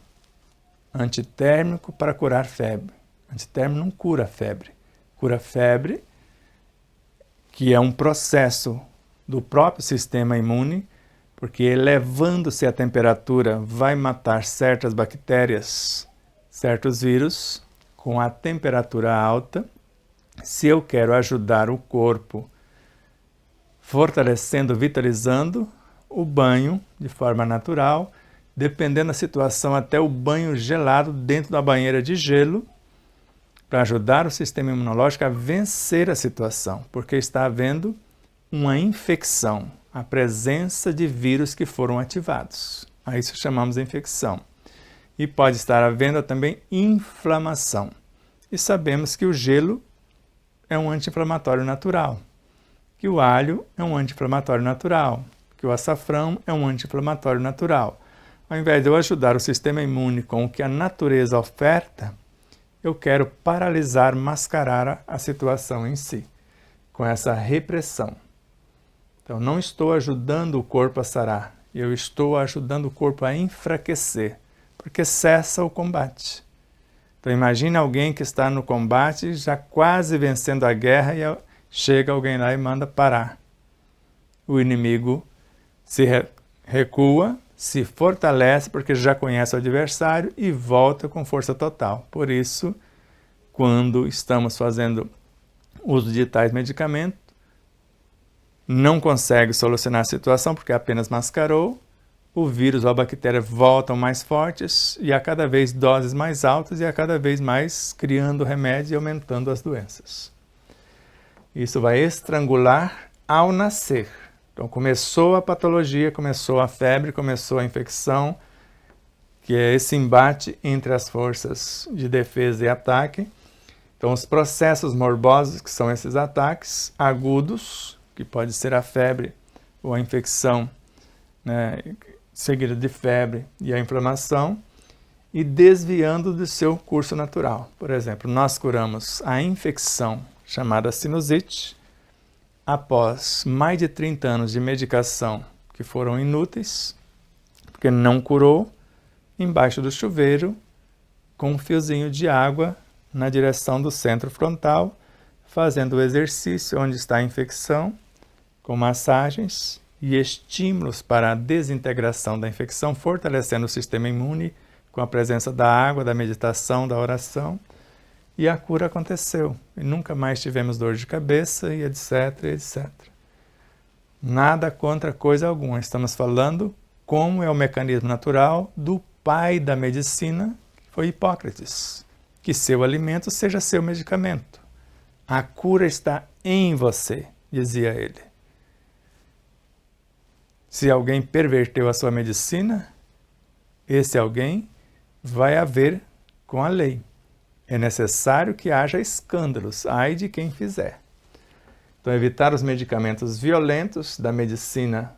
A: Antitérmico para curar febre. Antitérmico não cura febre. Cura febre, que é um processo do próprio sistema imune, porque elevando-se a temperatura vai matar certas bactérias, certos vírus, com a temperatura alta. Se eu quero ajudar o corpo, fortalecendo, vitalizando, o banho de forma natural, dependendo da situação, até o banho gelado dentro da banheira de gelo, para ajudar o sistema imunológico a vencer a situação, porque está havendo uma infecção, a presença de vírus que foram ativados. A isso chamamos de infecção. E pode estar havendo também inflamação. E sabemos que o gelo é um anti-inflamatório natural, que o alho é um anti-inflamatório natural, que o açafrão é um anti-inflamatório natural. Ao invés de eu ajudar o sistema imune com o que a natureza oferta, eu quero paralisar, mascarar a situação em si, com essa repressão. Então, não estou ajudando o corpo a sarar, eu estou ajudando o corpo a enfraquecer, porque cessa o combate. Então, imagine alguém que está no combate, já quase vencendo a guerra, e chega alguém lá e manda parar. O inimigo se recua, se fortalece, porque já conhece o adversário e volta com força total. Por isso, quando estamos fazendo uso de tais medicamentos, não consegue solucionar a situação porque apenas mascarou, o vírus ou a bactéria voltam mais fortes e a cada vez doses mais altas e a cada vez mais criando remédio e aumentando as doenças. Isso vai estrangular ao nascer. Então começou a patologia, começou a febre, começou a infecção, que é esse embate entre as forças de defesa e ataque. Então os processos morbosos, que são esses ataques agudos, que pode ser a febre ou a infecção, né, seguida de febre e a inflamação, e desviando do seu curso natural. Por exemplo, nós curamos a infecção chamada sinusite após mais de 30 anos de medicação que foram inúteis, porque não curou, embaixo do chuveiro, com um fiozinho de água na direção do centro frontal, fazendo o exercício onde está a infecção, com massagens e estímulos para a desintegração da infecção, fortalecendo o sistema imune com a presença da água, da meditação, da oração. E a cura aconteceu. E nunca mais tivemos dor de cabeça e etc, etc. Nada contra coisa alguma. Estamos falando como é o mecanismo natural do pai da medicina, que foi Hipócrates. Que seu alimento seja seu medicamento. A cura está em você, dizia ele. Se alguém perverteu a sua medicina, esse alguém vai haver com a lei. É necessário que haja escândalos, ai de quem fizer. Então, evitar os medicamentos violentos da medicina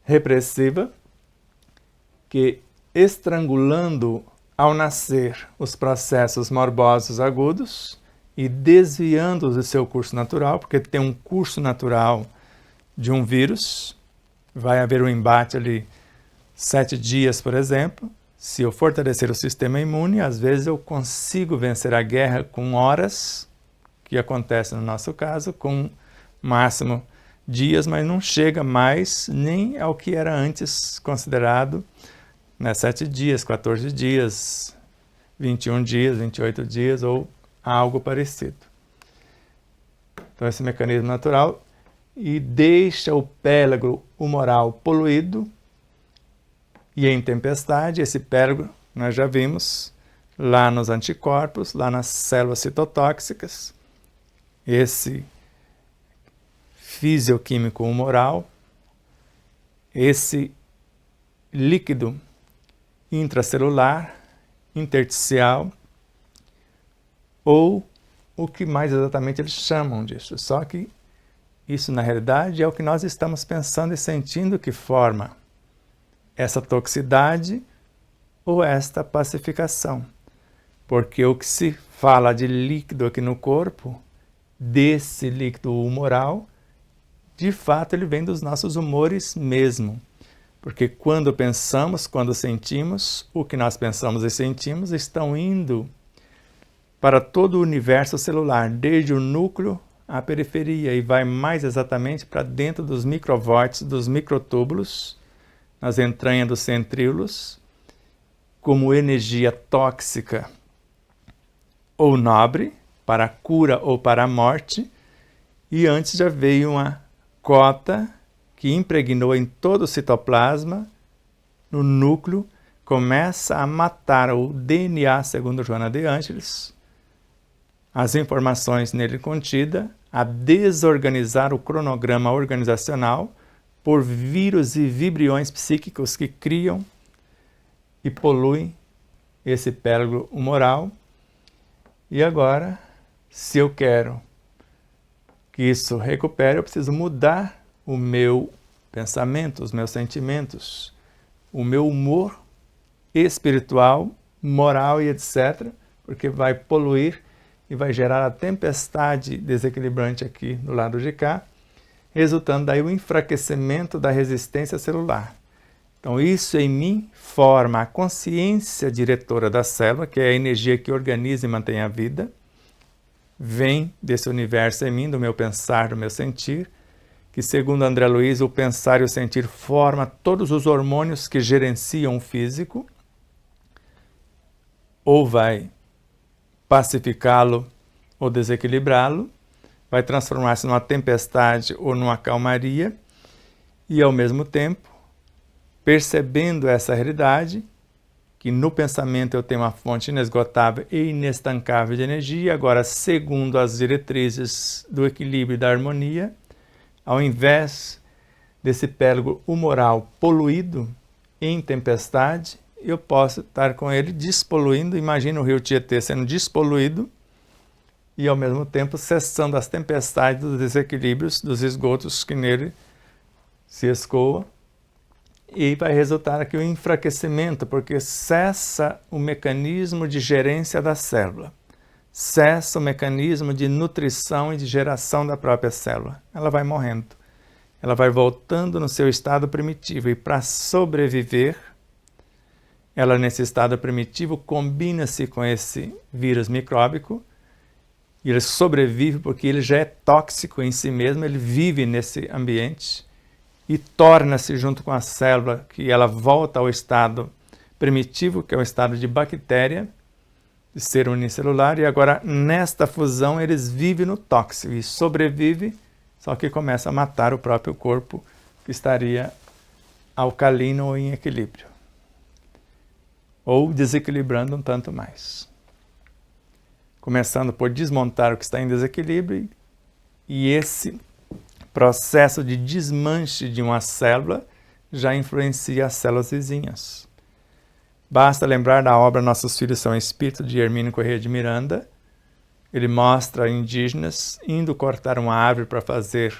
A: repressiva, que estrangulando ao nascer os processos morbosos agudos e desviando-os do seu curso natural, porque tem um curso natural de um vírus, vai haver um embate ali 7 dias, por exemplo. Se eu fortalecer o sistema imune, às vezes eu consigo vencer a guerra com horas, que acontece no nosso caso, com máximo dias, mas não chega mais nem ao que era antes considerado, né, 7 dias, 14 dias, 21 dias, 28 dias ou algo parecido. Então esse mecanismo natural e deixa o pélago humoral poluído e em tempestade, esse pélago nós já vimos lá nos anticorpos, lá nas células citotóxicas, esse fisioquímico humoral, esse líquido intracelular, intersticial, ou o que mais exatamente eles chamam disso. Só que isso, na realidade, é o que nós estamos pensando e sentindo que forma essa toxicidade ou esta pacificação. Porque o que se fala de líquido aqui no corpo, desse líquido humoral, de fato ele vem dos nossos humores mesmo. Porque quando pensamos, quando sentimos, o que nós pensamos e sentimos estão indo para todo o universo celular, desde o núcleo à periferia, e vai mais exatamente para dentro dos microvórtices, dos microtúbulos, nas entranhas dos centríolos, como energia tóxica ou nobre, para a cura ou para a morte, e antes já veio uma cota que impregnou em todo o citoplasma, no núcleo, começa a matar o DNA, segundo Joana de Ângeles, as informações nele contidas, a desorganizar o cronograma organizacional por vírus e vibriões psíquicos que criam e poluem esse pélago humoral. E agora, se eu quero que isso recupere, eu preciso mudar o meu pensamento, os meus sentimentos, o meu humor espiritual, moral e etc., porque vai poluir e vai gerar a tempestade desequilibrante aqui do lado de cá, resultando daí o enfraquecimento da resistência celular. Então isso em mim forma a consciência diretora da célula, que é a energia que organiza e mantém a vida, vem desse universo em mim, do meu pensar, do meu sentir, que segundo André Luiz, o pensar e o sentir forma todos os hormônios que gerenciam o físico, ou vai pacificá-lo ou desequilibrá-lo, vai transformar-se numa tempestade ou numa calmaria, e ao mesmo tempo, percebendo essa realidade, que no pensamento eu tenho uma fonte inesgotável e inestancável de energia, agora segundo as diretrizes do equilíbrio e da harmonia, ao invés desse pélago humoral poluído em tempestade, eu posso estar com ele despoluindo. Imagina o rio Tietê sendo despoluído e ao mesmo tempo cessando as tempestades, dos desequilíbrios, dos esgotos que nele se escoam. E vai resultar aqui o enfraquecimento, porque cessa o mecanismo de gerência da célula. Cessa o mecanismo de nutrição e de geração da própria célula. Ela vai morrendo. Ela vai voltando no seu estado primitivo. E para sobreviver, ela nesse estado primitivo combina-se com esse vírus micróbico. E ele sobrevive porque ele já é tóxico em si mesmo, ele vive nesse ambiente e torna-se junto com a célula, que ela volta ao estado primitivo, que é o estado de bactéria, de ser unicelular, e agora nesta fusão eles vivem no tóxico e sobrevive, só que começa a matar o próprio corpo que estaria alcalino ou em equilíbrio, ou desequilibrando um tanto mais. Começando por desmontar o que está em desequilíbrio, e esse processo de desmanche de uma célula já influencia as células vizinhas. Basta lembrar da obra Nossos Filhos São Espíritos, de Hermínio Corrêa de Miranda. Ele mostra indígenas indo cortar uma árvore para fazer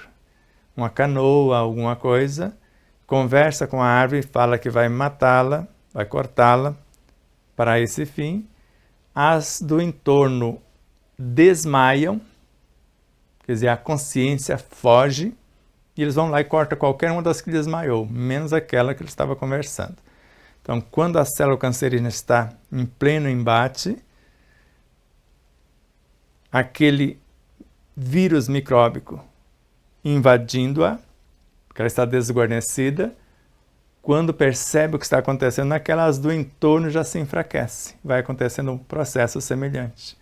A: uma canoa, alguma coisa, conversa com a árvore, fala que vai matá-la, vai cortá-la para esse fim. As do entorno desmaiam, quer dizer, a consciência foge, e eles vão lá e cortam qualquer uma das que desmaiou, menos aquela que ele estava conversando. Então, quando a célula cancerígena está em pleno embate, aquele vírus micróbico invadindo-a, porque ela está desguarnecida, quando percebe o que está acontecendo, aquelas do entorno já se enfraquece. Vai acontecendo um processo semelhante.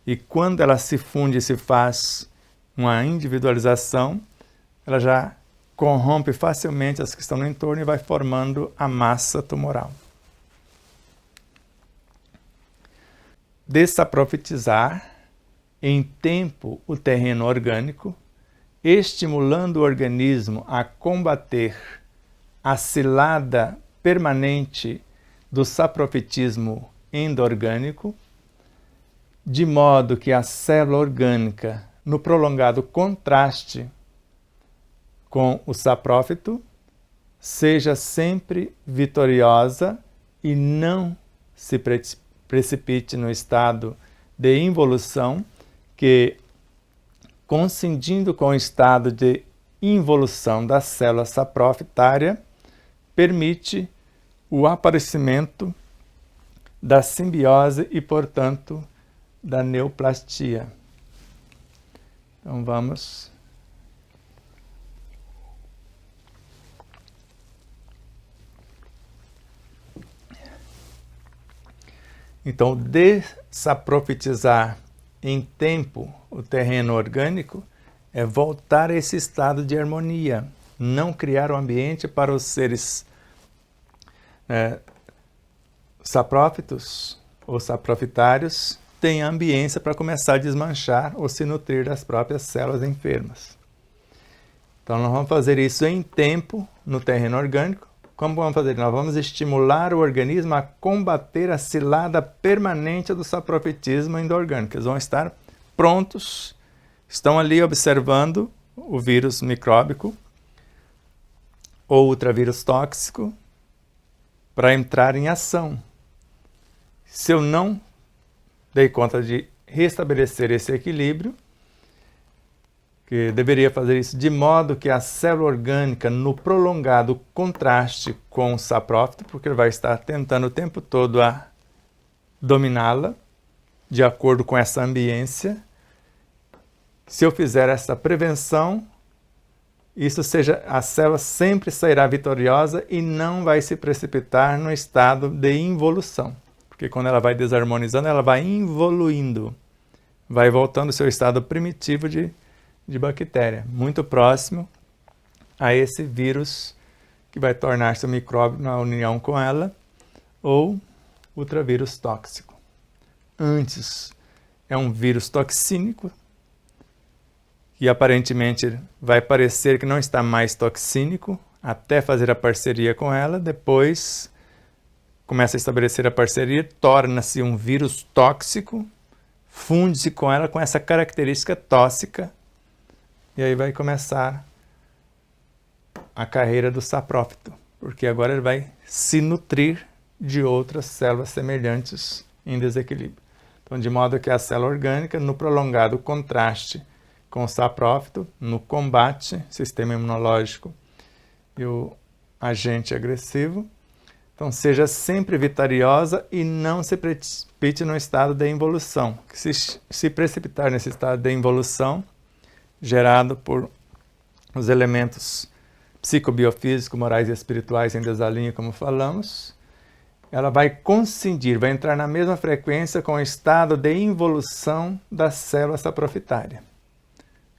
A: E quando ela se funde e se faz uma individualização, ela já corrompe facilmente as que estão no entorno e vai formando a massa tumoral. Desaprofitizar em tempo o terreno orgânico, estimulando o organismo a combater a cilada permanente do saprofitismo endorgânico, de modo que a célula orgânica, no prolongado contraste com o saprófito, seja sempre vitoriosa e não se precipite no estado de involução, que, coincidindo com o estado de involução da célula saprofitária, permite o aparecimento da simbiose e, portanto, da neoplastia. Então vamos. Então, desaprofitizar em tempo o terreno orgânico é voltar a esse estado de harmonia, não criar um ambiente para os seres saprófitos ou saprofitários tenham ambiência para começar a desmanchar ou se nutrir das próprias células enfermas. Então nós vamos fazer isso em tempo no terreno orgânico. Como vamos fazer? Nós vamos estimular o organismo a combater a cilada permanente do saprofitismo endorgânico. Eles vão estar prontos, estão ali observando o vírus micróbico ou ultravírus tóxico para entrar em ação. Se eu não dei conta de restabelecer esse equilíbrio, que deveria fazer isso de modo que a célula orgânica, no prolongado contraste com o saprófito, porque ele vai estar tentando o tempo todo a dominá-la, de acordo com essa ambiência. Se eu fizer essa prevenção, a célula sempre sairá vitoriosa e não vai se precipitar no estado de involução. Porque quando ela vai desarmonizando, ela vai involuindo, vai voltando ao seu estado primitivo de bactéria, muito próximo a esse vírus que vai tornar-se um micróbio na união com ela, ou ultravírus tóxico. Antes é um vírus toxínico, que aparentemente vai parecer que não está mais toxínico, até fazer a parceria com ela, depois começa a estabelecer a parceria, torna-se um vírus tóxico, funde-se com ela com essa característica tóxica, e aí vai começar a carreira do saprófito, porque agora ele vai se nutrir de outras células semelhantes em desequilíbrio. Então, de modo que a célula orgânica, no prolongado contraste com o saprófito, no combate, sistema imunológico e o agente agressivo, então seja sempre vitoriosa e não se precipite no estado de involução. Se precipitar nesse estado de involução, gerado por os elementos psicobiofísicos, morais e espirituais em desalinho, como falamos, ela vai coincidir, vai entrar na mesma frequência com o estado de involução da célula saprofitária,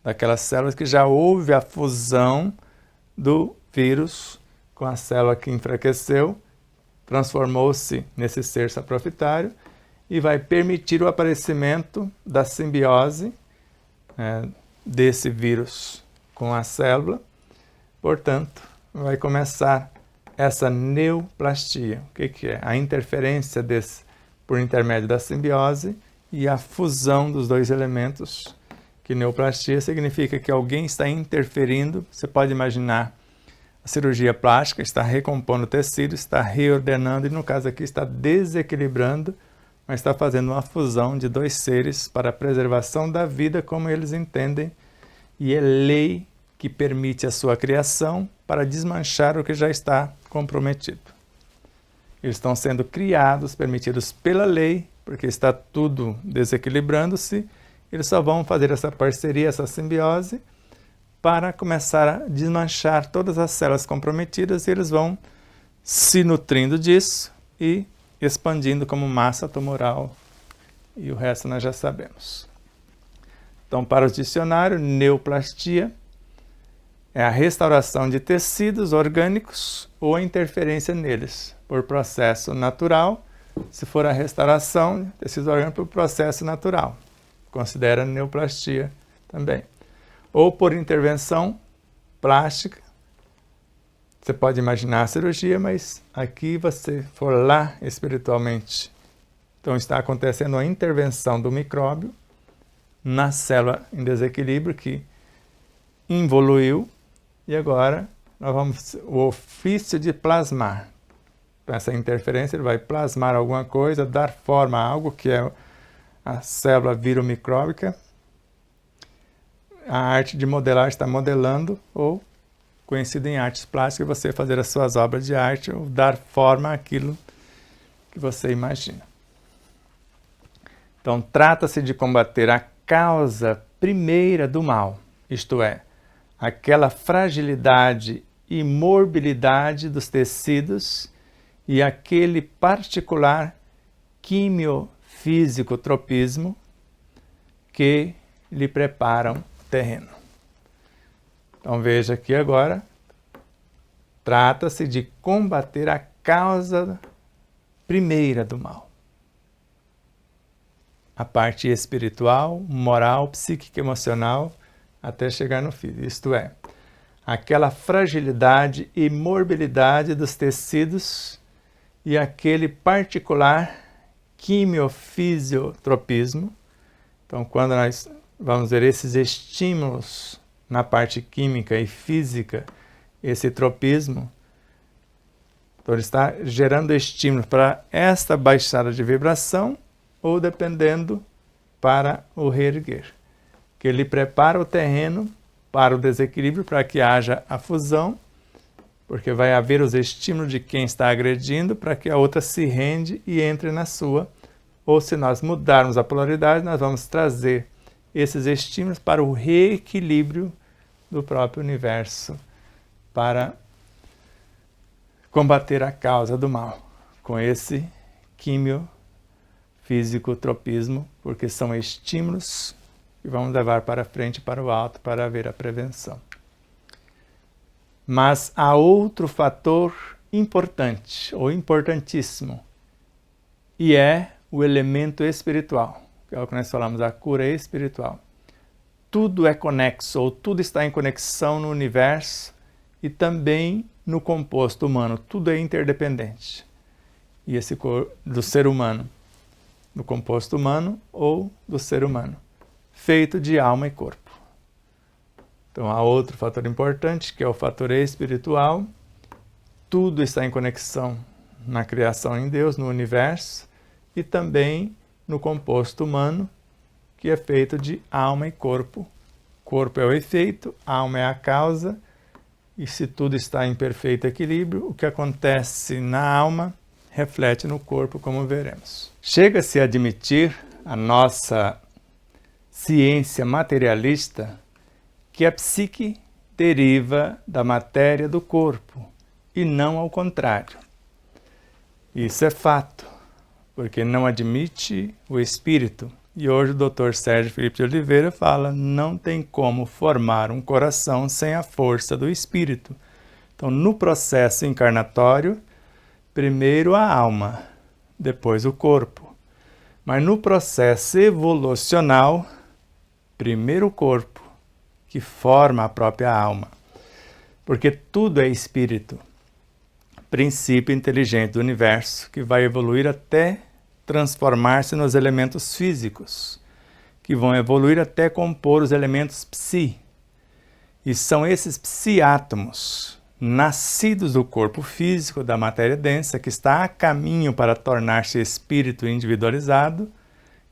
A: daquelas células que já houve a fusão do vírus com a célula que enfraqueceu, transformou-se nesse ser saprofitário e vai permitir o aparecimento da simbiose desse vírus com a célula. Portanto, vai começar essa neoplastia. O que é? A interferência por intermédio da simbiose e a fusão dos dois elementos, que neoplastia significa que alguém está interferindo. Você pode imaginar a cirurgia plástica, está recompondo o tecido, está reordenando e, no caso aqui, está desequilibrando, mas está fazendo uma fusão de dois seres para a preservação da vida como eles entendem, e é lei que permite a sua criação para desmanchar o que já está comprometido. Eles estão sendo criados, permitidos pela lei, porque está tudo desequilibrando-se. Eles só vão fazer essa parceria, essa simbiose, para começar a desmanchar todas as células comprometidas, e eles vão se nutrindo disso e expandindo como massa tumoral, e o resto nós já sabemos. Então, para o dicionário, neoplastia é a restauração de tecidos orgânicos ou a interferência neles por processo natural. Se for a restauração de tecidos orgânicos por processo natural, considera neoplastia também. Ou por intervenção plástica. Você pode imaginar a cirurgia, mas aqui você for lá espiritualmente. Então está acontecendo uma intervenção do micróbio na célula em desequilíbrio que involuiu, e agora nós vamos o ofício de plasmar. Com essa interferência ele vai plasmar alguma coisa, dar forma a algo que é a célula viromicróbica. A arte de modelar está modelando, ou conhecido em artes plásticas, você fazer as suas obras de arte ou dar forma àquilo que você imagina. Então, trata-se de combater a causa primeira do mal, isto é, aquela fragilidade e morbilidade dos tecidos e aquele particular quimiofísico tropismo que lhe preparam terreno. Então veja aqui agora, trata-se de combater a causa primeira do mal. A parte espiritual, moral, psíquica, emocional, até chegar no físico. Isto é, aquela fragilidade e morbilidade dos tecidos e aquele particular quimiofisiotropismo. Então, quando nós vamos ver esses estímulos na parte química e física, esse tropismo, então ele está gerando estímulos para esta baixada de vibração ou dependendo para o reerguer. Que ele prepara o terreno para o desequilíbrio, para que haja a fusão, porque vai haver os estímulos de quem está agredindo para que a outra se rende e entre na sua. Ou se nós mudarmos a polaridade, nós vamos trazer esses estímulos para o reequilíbrio do próprio universo, para combater a causa do mal, com esse quimio-físico-tropismo, porque são estímulos que vamos levar para frente, para o alto, para haver a prevenção. Mas há outro fator importante, ou importantíssimo, e é o elemento espiritual, que é o que nós falamos, a cura espiritual. Tudo é conexo, ou tudo está em conexão no universo e também no composto humano. Tudo é interdependente. E esse do ser humano, do composto humano ou do ser humano, feito de alma e corpo. Então há outro fator importante, que é o fator espiritual. Tudo está em conexão na criação em Deus, no universo, e também no composto humano, que é feito de alma e corpo. Corpo é o efeito, alma é a causa, e se tudo está em perfeito equilíbrio, o que acontece na alma reflete no corpo, como veremos. Chega-se a admitir a nossa ciência materialista que a psique deriva da matéria do corpo e não ao contrário. Isso é fato, porque não admite o espírito. E hoje o Dr. Sérgio Felipe de Oliveira fala, não tem como formar um coração sem a força do espírito. Então, no processo encarnatório, primeiro a alma, depois o corpo. Mas no processo evolucional, primeiro o corpo, que forma a própria alma. Porque tudo é espírito, princípio inteligente do universo, que vai evoluir até transformar-se nos elementos físicos, que vão evoluir até compor os elementos psi. E são esses psi-átomos, nascidos do corpo físico, da matéria densa, que está a caminho para tornar-se espírito individualizado,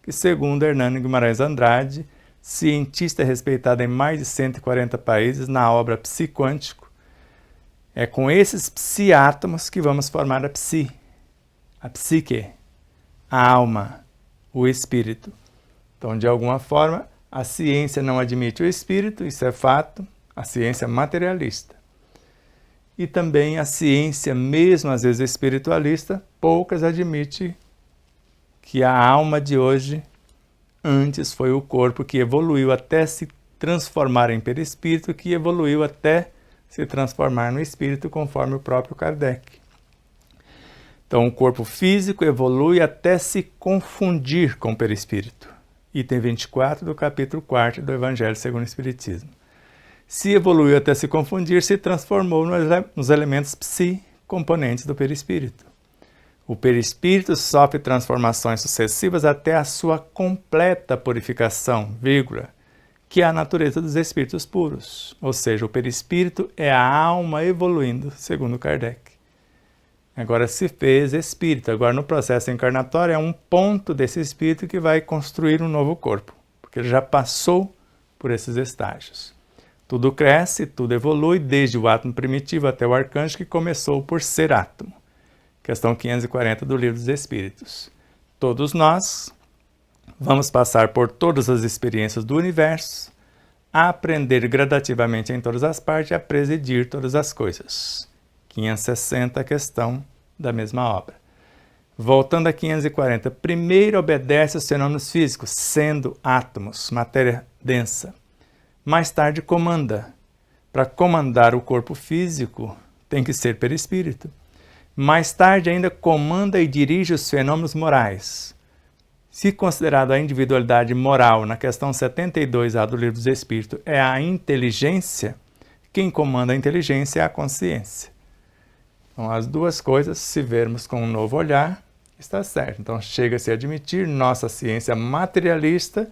A: que segundo Hernando Guimarães Andrade, cientista respeitado em mais de 140 países na obra Psiquântico, é com esses psi-átomos que vamos formar a psique, a alma, o espírito. Então, de alguma forma, a ciência não admite o espírito, isso é fato, a ciência materialista. E também a ciência, mesmo às vezes espiritualista, poucas admite que a alma de hoje antes foi o corpo que evoluiu até se transformar em perispírito, que evoluiu até se transformar no espírito, conforme o próprio Kardec. Então, o corpo físico evolui até se confundir com o perispírito. Item 24 do capítulo 4 do Evangelho segundo o Espiritismo. Se evoluiu até se confundir, se transformou nos elementos psi, componentes do perispírito. O perispírito sofre transformações sucessivas até a sua completa purificação, que é a natureza dos espíritos puros. Ou seja, o perispírito é a alma evoluindo, segundo Kardec. Agora se fez espírito. Agora no processo encarnatório é um ponto desse espírito que vai construir um novo corpo, porque ele já passou por esses estágios. Tudo cresce, tudo evolui, desde o átomo primitivo até o arcanjo, que começou por ser átomo. Questão 540 do Livro dos Espíritos. Todos nós vamos passar por todas as experiências do universo, a aprender gradativamente em todas as partes e a presidir todas as coisas. 560, questão da mesma obra. Voltando a 540, primeiro obedece aos fenômenos físicos, sendo átomos, matéria densa. Mais tarde comanda. Para comandar o corpo físico, tem que ser perispírito. Mais tarde ainda comanda e dirige os fenômenos morais. Se considerado a individualidade moral, na questão 72A do Livro dos Espíritos, é a inteligência, quem comanda a inteligência é a consciência. Então, as duas coisas, se vermos com um novo olhar, está certo. Então, chega-se a admitir nossa ciência materialista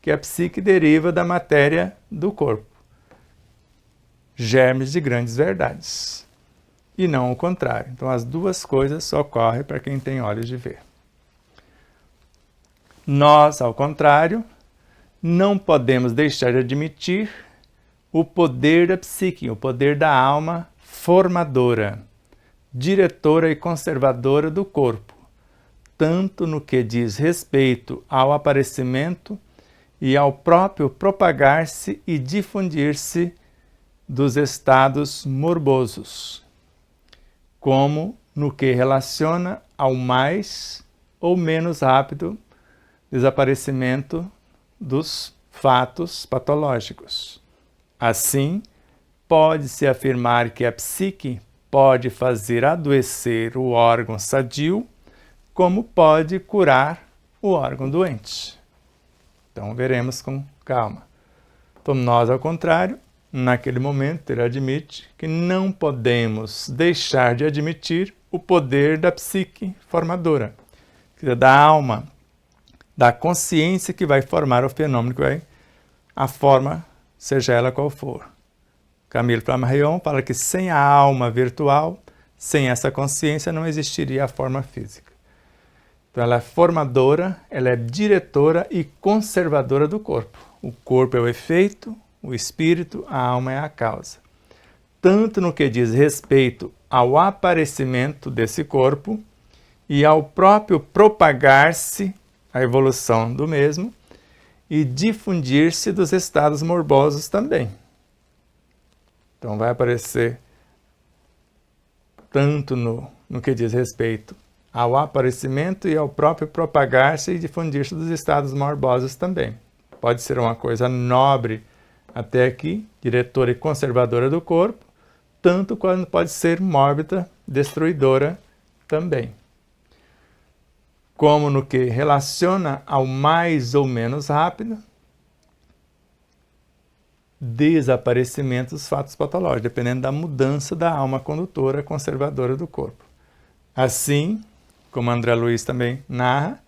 A: que a psique deriva da matéria do corpo. Germes de grandes verdades. E não o contrário. Então, as duas coisas ocorrem para quem tem olhos de ver. Nós, ao contrário, não podemos deixar de admitir o poder da psique, o poder da alma formadora, diretora e conservadora do corpo, tanto no que diz respeito ao aparecimento e ao próprio propagar-se e difundir-se dos estados morbosos, como no que relaciona ao mais ou menos rápido desaparecimento dos fatos patológicos. Assim, pode-se afirmar que a psique pode fazer adoecer o órgão sadio, como pode curar o órgão doente. Então, veremos com calma. Então, nós, ao contrário, naquele momento, ele admite que não podemos deixar de admitir o poder da psique formadora, da alma, da consciência que vai formar o fenômeno, que vai a forma, seja ela qual for. Camille Flammarion fala que sem a alma virtual, sem essa consciência, não existiria a forma física. Então ela é formadora, ela é diretora e conservadora do corpo. O corpo é o efeito, o espírito, a alma é a causa. Tanto no que diz respeito ao aparecimento desse corpo e ao próprio propagar-se, a evolução do mesmo, e difundir-se dos estados morbosos também. Então vai aparecer tanto no que diz respeito ao aparecimento e ao próprio propagar-se e difundir-se dos estados morbosos também. Pode ser uma coisa nobre até aqui, diretora e conservadora do corpo, tanto quanto pode ser mórbida, destruidora também. Como no que relaciona ao mais ou menos rápido desaparecimento dos fatos patológicos, dependendo da mudança da alma condutora conservadora do corpo. Assim, como André Luiz também narra,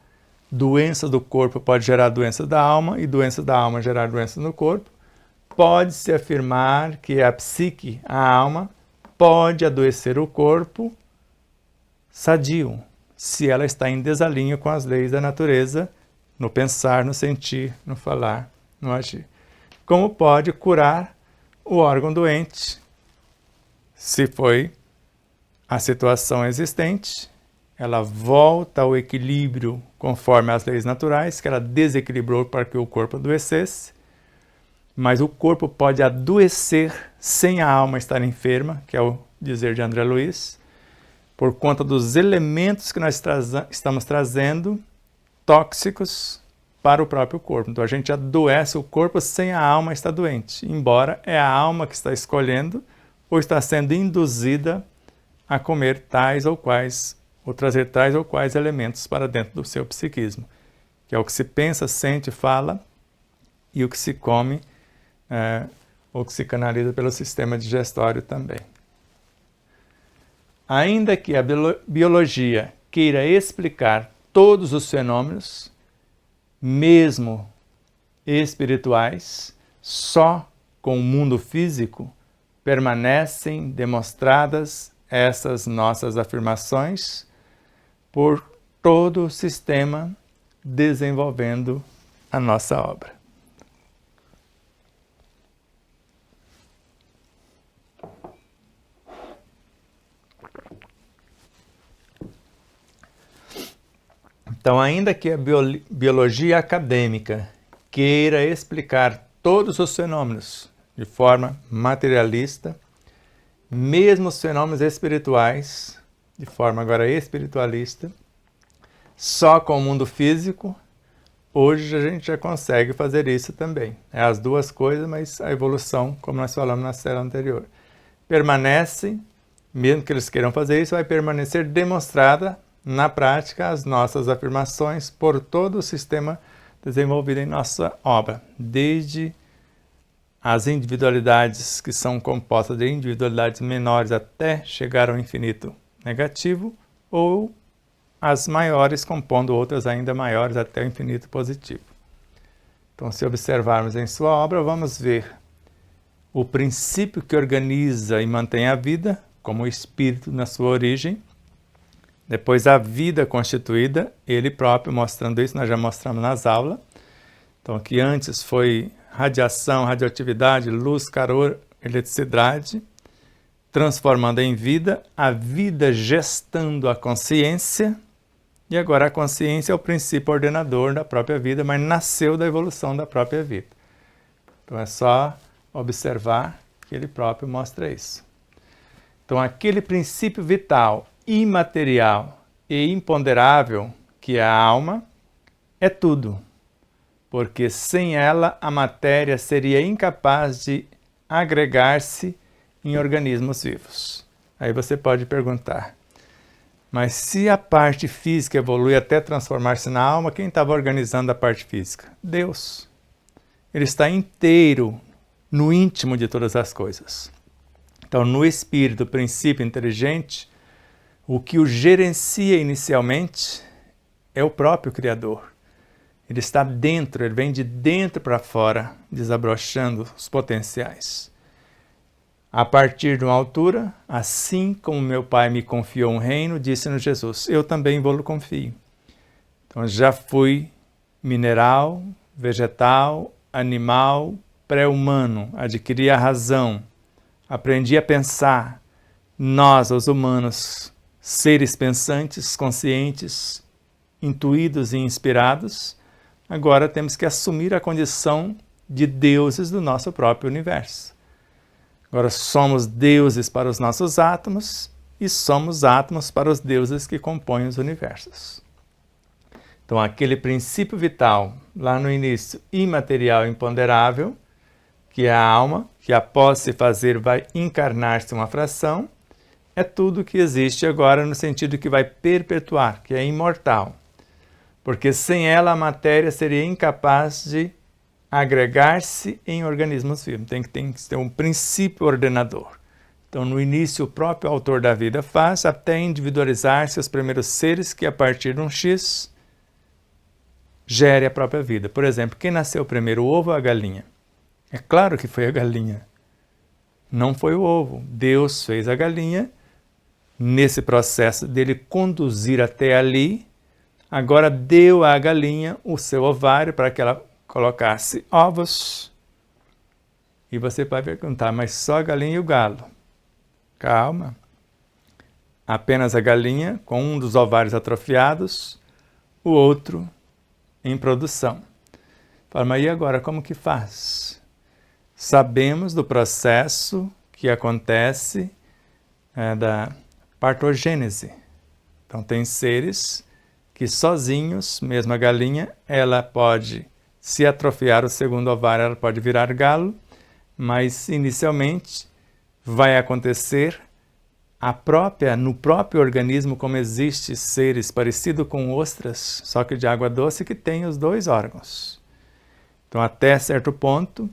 A: doenças do corpo pode gerar doenças da alma e doenças da alma gerar doenças no corpo. Pode-se afirmar que a psique, a alma, pode adoecer o corpo sadio, se ela está em desalinho com as leis da natureza, no pensar, no sentir, no falar, no agir. Como pode curar o órgão doente, se foi a situação existente, ela volta ao equilíbrio conforme as leis naturais, que ela desequilibrou para que o corpo adoecesse, mas o corpo pode adoecer sem a alma estar enferma, que é o dizer de André Luiz, por conta dos elementos que nós estamos trazendo tóxicos para o próprio corpo. Então a gente adoece o corpo sem a alma estar doente, embora é a alma que está escolhendo ou está sendo induzida a comer tais ou quais, ou trazer tais ou quais elementos para dentro do seu psiquismo, que é o que se pensa, sente, fala e o que se come ou que se canaliza pelo sistema digestório também. Ainda que a biologia queira explicar todos os fenômenos, mesmo espirituais, só com o mundo físico permanecem demonstradas essas nossas afirmações por todo o sistema desenvolvendo a nossa obra. Então, ainda que a biologia acadêmica queira explicar todos os fenômenos de forma materialista, mesmo os fenômenos espirituais, de forma agora espiritualista, só com o mundo físico, hoje a gente já consegue fazer isso também. É as duas coisas, mas a evolução, como nós falamos na série anterior, permanece, mesmo que eles queiram fazer isso, vai permanecer demonstrada na prática as nossas afirmações por todo o sistema desenvolvido em nossa obra, desde as individualidades que são compostas de individualidades menores até chegar ao infinito negativo, ou as maiores compondo outras ainda maiores até o infinito positivo. Então, se observarmos em sua obra, vamos ver o princípio que organiza e mantém a vida, como o espírito na sua origem, Depois a vida constituída, ele próprio mostrando isso, nós já mostramos nas aulas. Então aqui antes foi radiação, radioatividade, luz, calor, eletricidade, transformando em vida, a vida gestando a consciência, e agora a consciência é o princípio ordenador da própria vida, mas nasceu da evolução da própria vida. Então é só observar que ele próprio mostra isso. Então aquele princípio vital, imaterial e imponderável, que é a alma, é tudo, porque sem ela a matéria seria incapaz de agregar-se em organismos vivos. Aí você pode perguntar, mas se a parte física evolui até transformar-se na alma, quem estava organizando a parte física? Deus. Ele está inteiro no íntimo de todas as coisas. Então, no espírito, o princípio inteligente, o que o gerencia inicialmente é o próprio Criador. Ele está dentro, ele vem de dentro para fora, desabrochando os potenciais. A partir de uma altura, assim como meu Pai me confiou um reino, disse-nos Jesus, eu também vou-lhe confio. Então já fui mineral, vegetal, animal, pré-humano, adquiri a razão, aprendi a pensar. Nós, os humanos, seres pensantes, conscientes, intuídos e inspirados, agora temos que assumir a condição de deuses do nosso próprio universo. Agora somos deuses para os nossos átomos e somos átomos para os deuses que compõem os universos. Então aquele princípio vital, lá no início, imaterial e imponderável, que é a alma, que após se fazer vai encarnar-se uma fração, é tudo que existe agora no sentido que vai perpetuar, que é imortal. Porque sem ela a matéria seria incapaz de agregar-se em organismos vivos. Tem que ter um princípio ordenador. Então, no início, o próprio autor da vida faz até individualizar-se os primeiros seres que, a partir de um X, gere a própria vida. Por exemplo, quem nasceu primeiro, o ovo ou a galinha? É claro que foi a galinha. Não foi o ovo. Deus fez a galinha. Nesse processo dele conduzir até ali, agora deu à galinha o seu ovário para que ela colocasse ovos. E você vai perguntar, mas só a galinha e o galo? Calma. Apenas a galinha com um dos ovários atrofiados, o outro em produção. Fala, mas e agora como que faz? Sabemos do processo que acontece da partogênese. Então tem seres que sozinhos, mesmo a galinha, ela pode se atrofiar o segundo ovário, ela pode virar galo, mas inicialmente vai acontecer no próprio organismo, como existe seres parecidos com ostras, só que de água doce, que tem os dois órgãos. Então até certo ponto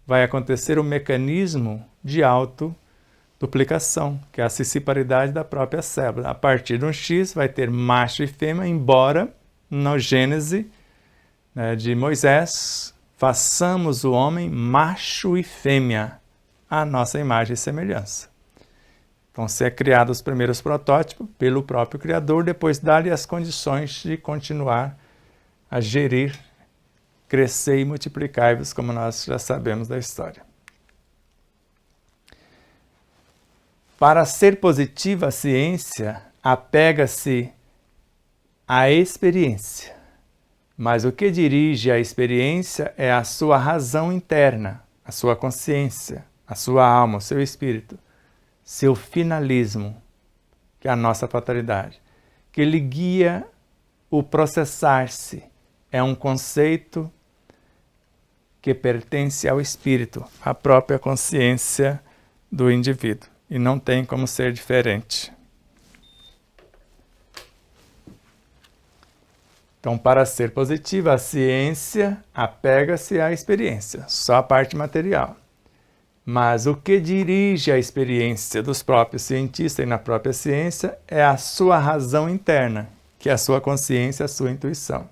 A: vai acontecer o mecanismo de autoduplicação, que é a cisciparidade da própria célula. A partir de um X vai ter macho e fêmea, embora na Gênese de Moisés, façamos o homem macho e fêmea, à nossa imagem e semelhança. Então, se é criado os primeiros protótipos pelo próprio Criador, depois dá-lhe as condições de continuar a gerir, crescer e multiplicar-vos, como nós já sabemos da história. Para ser positiva a ciência, apega-se à experiência. Mas o que dirige a experiência é a sua razão interna, a sua consciência, a sua alma, o seu espírito, seu finalismo, que é a nossa fatalidade, que lhe guia o processar-se. É um conceito que pertence ao espírito, à própria consciência do indivíduo, e não tem como ser diferente. Então, para ser positiva, a ciência apega-se à experiência, só a parte material. Mas o que dirige a experiência dos próprios cientistas e na própria ciência é a sua razão interna, que é a sua consciência, a sua intuição.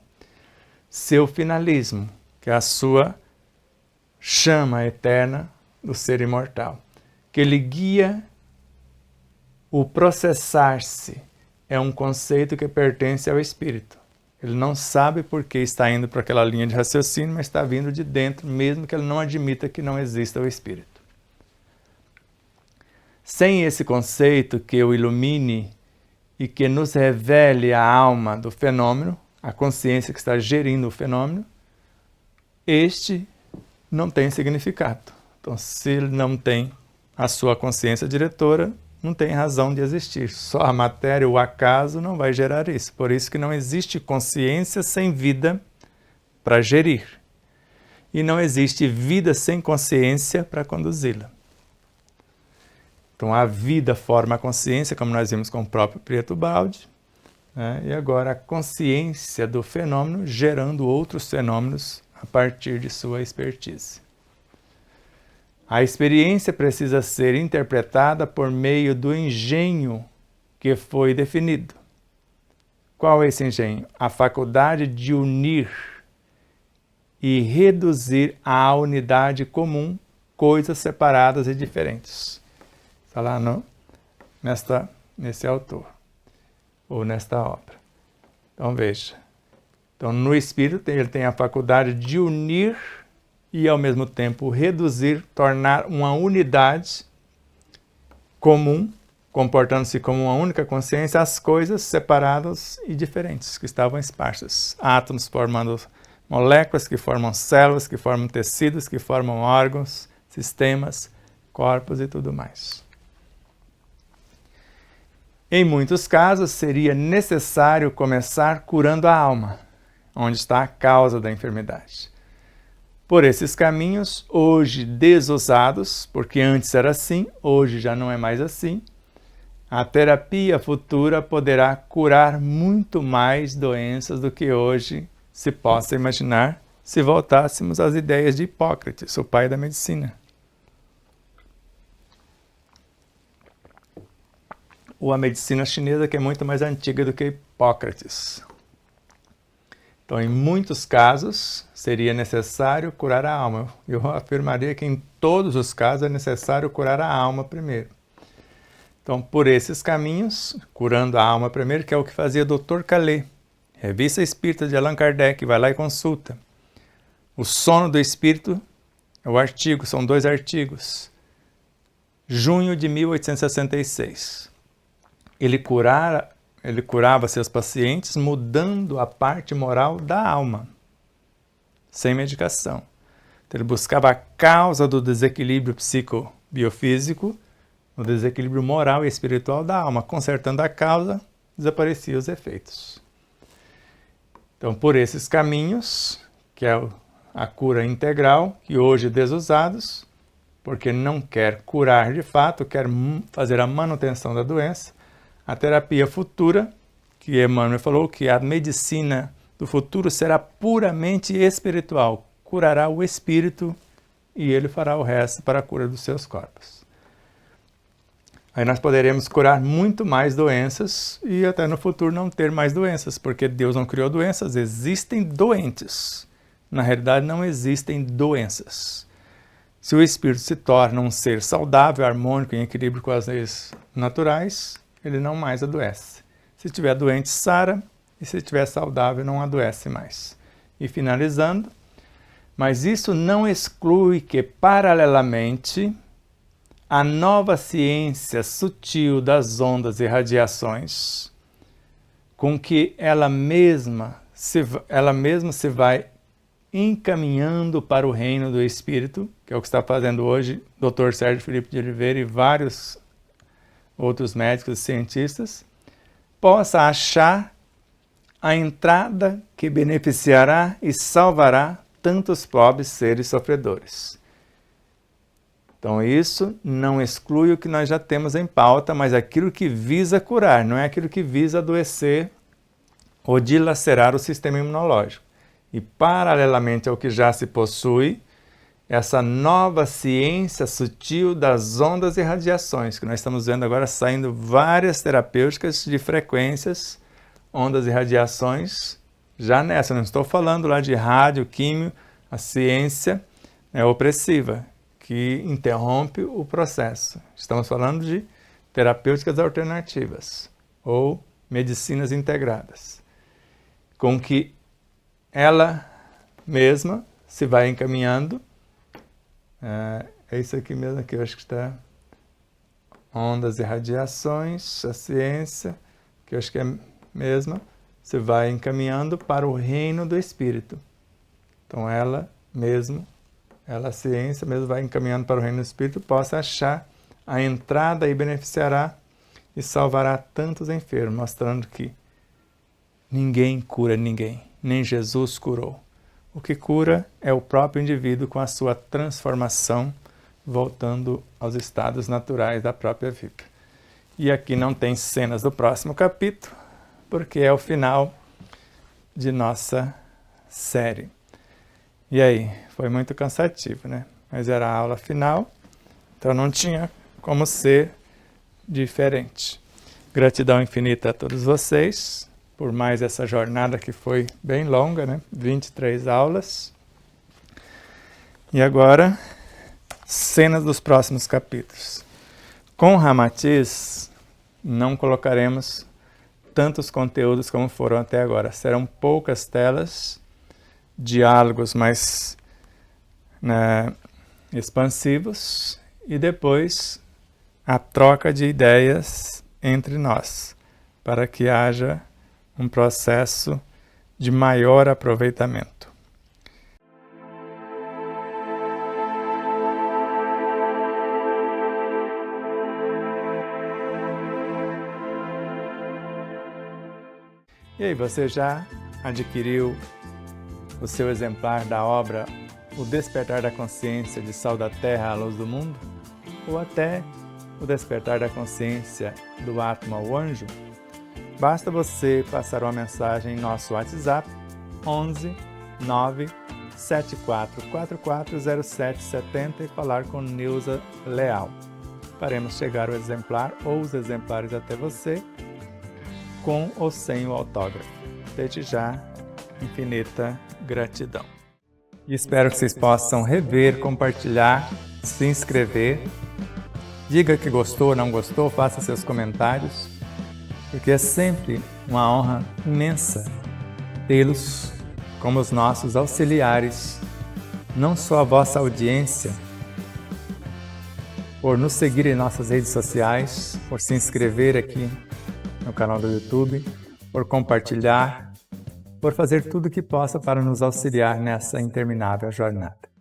A: Seu finalismo, que é a sua chama eterna do ser imortal, que lhe guia o processar-se é um conceito que pertence ao espírito. Ele não sabe por que está indo para aquela linha de raciocínio, mas está vindo de dentro, mesmo que ele não admita que não exista o espírito. Sem esse conceito que o ilumine e que nos revele a alma do fenômeno, a consciência que está gerindo o fenômeno, este não tem significado. Então, se ele não tem a sua consciência diretora, não tem razão de existir. Só a matéria, o acaso, não vai gerar isso. Por isso que não existe consciência sem vida para gerir. E não existe vida sem consciência para conduzi-la. Então, a vida forma a consciência, como nós vimos com o próprio Pietro Baldi, né? E agora a consciência do fenômeno gerando outros fenômenos a partir de sua expertise. A experiência precisa ser interpretada por meio do engenho que foi definido. Qual é esse engenho? A faculdade de unir e reduzir à unidade comum coisas separadas e diferentes. Está lá nesse autor, ou nesta obra. Então veja. Então no espírito ele tem a faculdade de unir e ao mesmo tempo reduzir, tornar uma unidade comum, comportando-se como uma única consciência, as coisas separadas e diferentes que estavam esparsas. Átomos formando moléculas, que formam células, que formam tecidos, que formam órgãos, sistemas, corpos e tudo mais. Em muitos casos, seria necessário começar curando a alma, onde está a causa da enfermidade. Por esses caminhos, hoje desusados, porque antes era assim, hoje já não é mais assim, a terapia futura poderá curar muito mais doenças do que hoje se possa imaginar se voltássemos às ideias de Hipócrates, o pai da medicina. Ou a medicina chinesa, que é muito mais antiga do que Hipócrates. Então, em muitos casos, seria necessário curar a alma. Eu afirmaria que em todos os casos é necessário curar a alma primeiro. Então, por esses caminhos, curando a alma primeiro, que é o que fazia o Dr. Calais, Revista Espírita de Allan Kardec, vai lá e consulta. O sono do espírito é o artigo, são 2 artigos. Junho de 1866. Ele curava seus pacientes mudando a parte moral da alma, sem medicação. Então, ele buscava a causa do desequilíbrio psicobiofísico, o desequilíbrio moral e espiritual da alma. Consertando a causa, desapareciam os efeitos. Então, por esses caminhos, que é a cura integral, que hoje desusados, porque não quer curar de fato, quer fazer a manutenção da doença, a terapia futura, que Emmanuel falou que a medicina do futuro será puramente espiritual, curará o espírito e ele fará o resto para a cura dos seus corpos. Aí nós poderemos curar muito mais doenças e até no futuro não ter mais doenças, porque Deus não criou doenças, existem doentes. Na realidade não existem doenças. Se o espírito se torna um ser saudável, harmônico, em equilíbrio com as leis naturais, ele não mais adoece. Se estiver doente, sara, e se estiver saudável, não adoece mais. E finalizando, mas isso não exclui que, paralelamente, a nova ciência sutil das ondas e radiações, com que ela mesma se vai encaminhando para o reino do Espírito, que é o que está fazendo hoje o Dr. Sérgio Felipe de Oliveira e vários outros médicos e cientistas, possa achar a entrada que beneficiará e salvará tantos pobres seres sofredores. Então isso não exclui o que nós já temos em pauta, mas aquilo que visa curar, não é aquilo que visa adoecer ou dilacerar o sistema imunológico. E paralelamente ao que já se possui, essa nova ciência sutil das ondas e radiações, que nós estamos vendo agora saindo várias terapêuticas de frequências, ondas e radiações, já nessa, não estou falando lá de rádio, químio, a ciência opressiva, que interrompe o processo. Estamos falando de terapêuticas alternativas, ou medicinas integradas, com que ela mesma se vai encaminhando. É isso aqui mesmo, que eu acho que está ondas e radiações, a ciência, que eu acho que é mesma, se vai encaminhando para o reino do Espírito. Então ela mesmo, a ciência mesmo vai encaminhando para o reino do Espírito, possa achar a entrada e beneficiará e salvará tantos enfermos, mostrando que ninguém cura ninguém, nem Jesus curou. O que cura é o próprio indivíduo com a sua transformação, voltando aos estados naturais da própria vida. E aqui não tem cenas do próximo capítulo, porque é o final de nossa série. E aí, foi muito cansativo, né? Mas era a aula final, então não tinha como ser diferente. Gratidão infinita a todos vocês por mais essa jornada que foi bem longa, né? 23 aulas. E agora, cenas dos próximos capítulos. Com Ramatiz, não colocaremos tantos conteúdos como foram até agora. Serão poucas telas, diálogos mais expansivos e depois a troca de ideias entre nós, para que haja um processo de maior aproveitamento. E aí, você já adquiriu o seu exemplar da obra O Despertar da Consciência de Sal da Terra à Luz do Mundo? Ou até O Despertar da Consciência do Atma ao Anjo? Basta você passar uma mensagem em nosso WhatsApp 11 9 7444 0770 e falar com Neuza Leal. Faremos chegar o exemplar ou os exemplares até você, com ou sem o autógrafo. Desde já, infinita gratidão. E espero que vocês possam rever, compartilhar, se inscrever. Diga que gostou ou não gostou, faça seus comentários, porque é sempre uma honra imensa tê-los como os nossos auxiliares, não só a vossa audiência, por nos seguir em nossas redes sociais, por se inscrever aqui no canal do YouTube, por compartilhar, por fazer tudo o que possa para nos auxiliar nessa interminável jornada.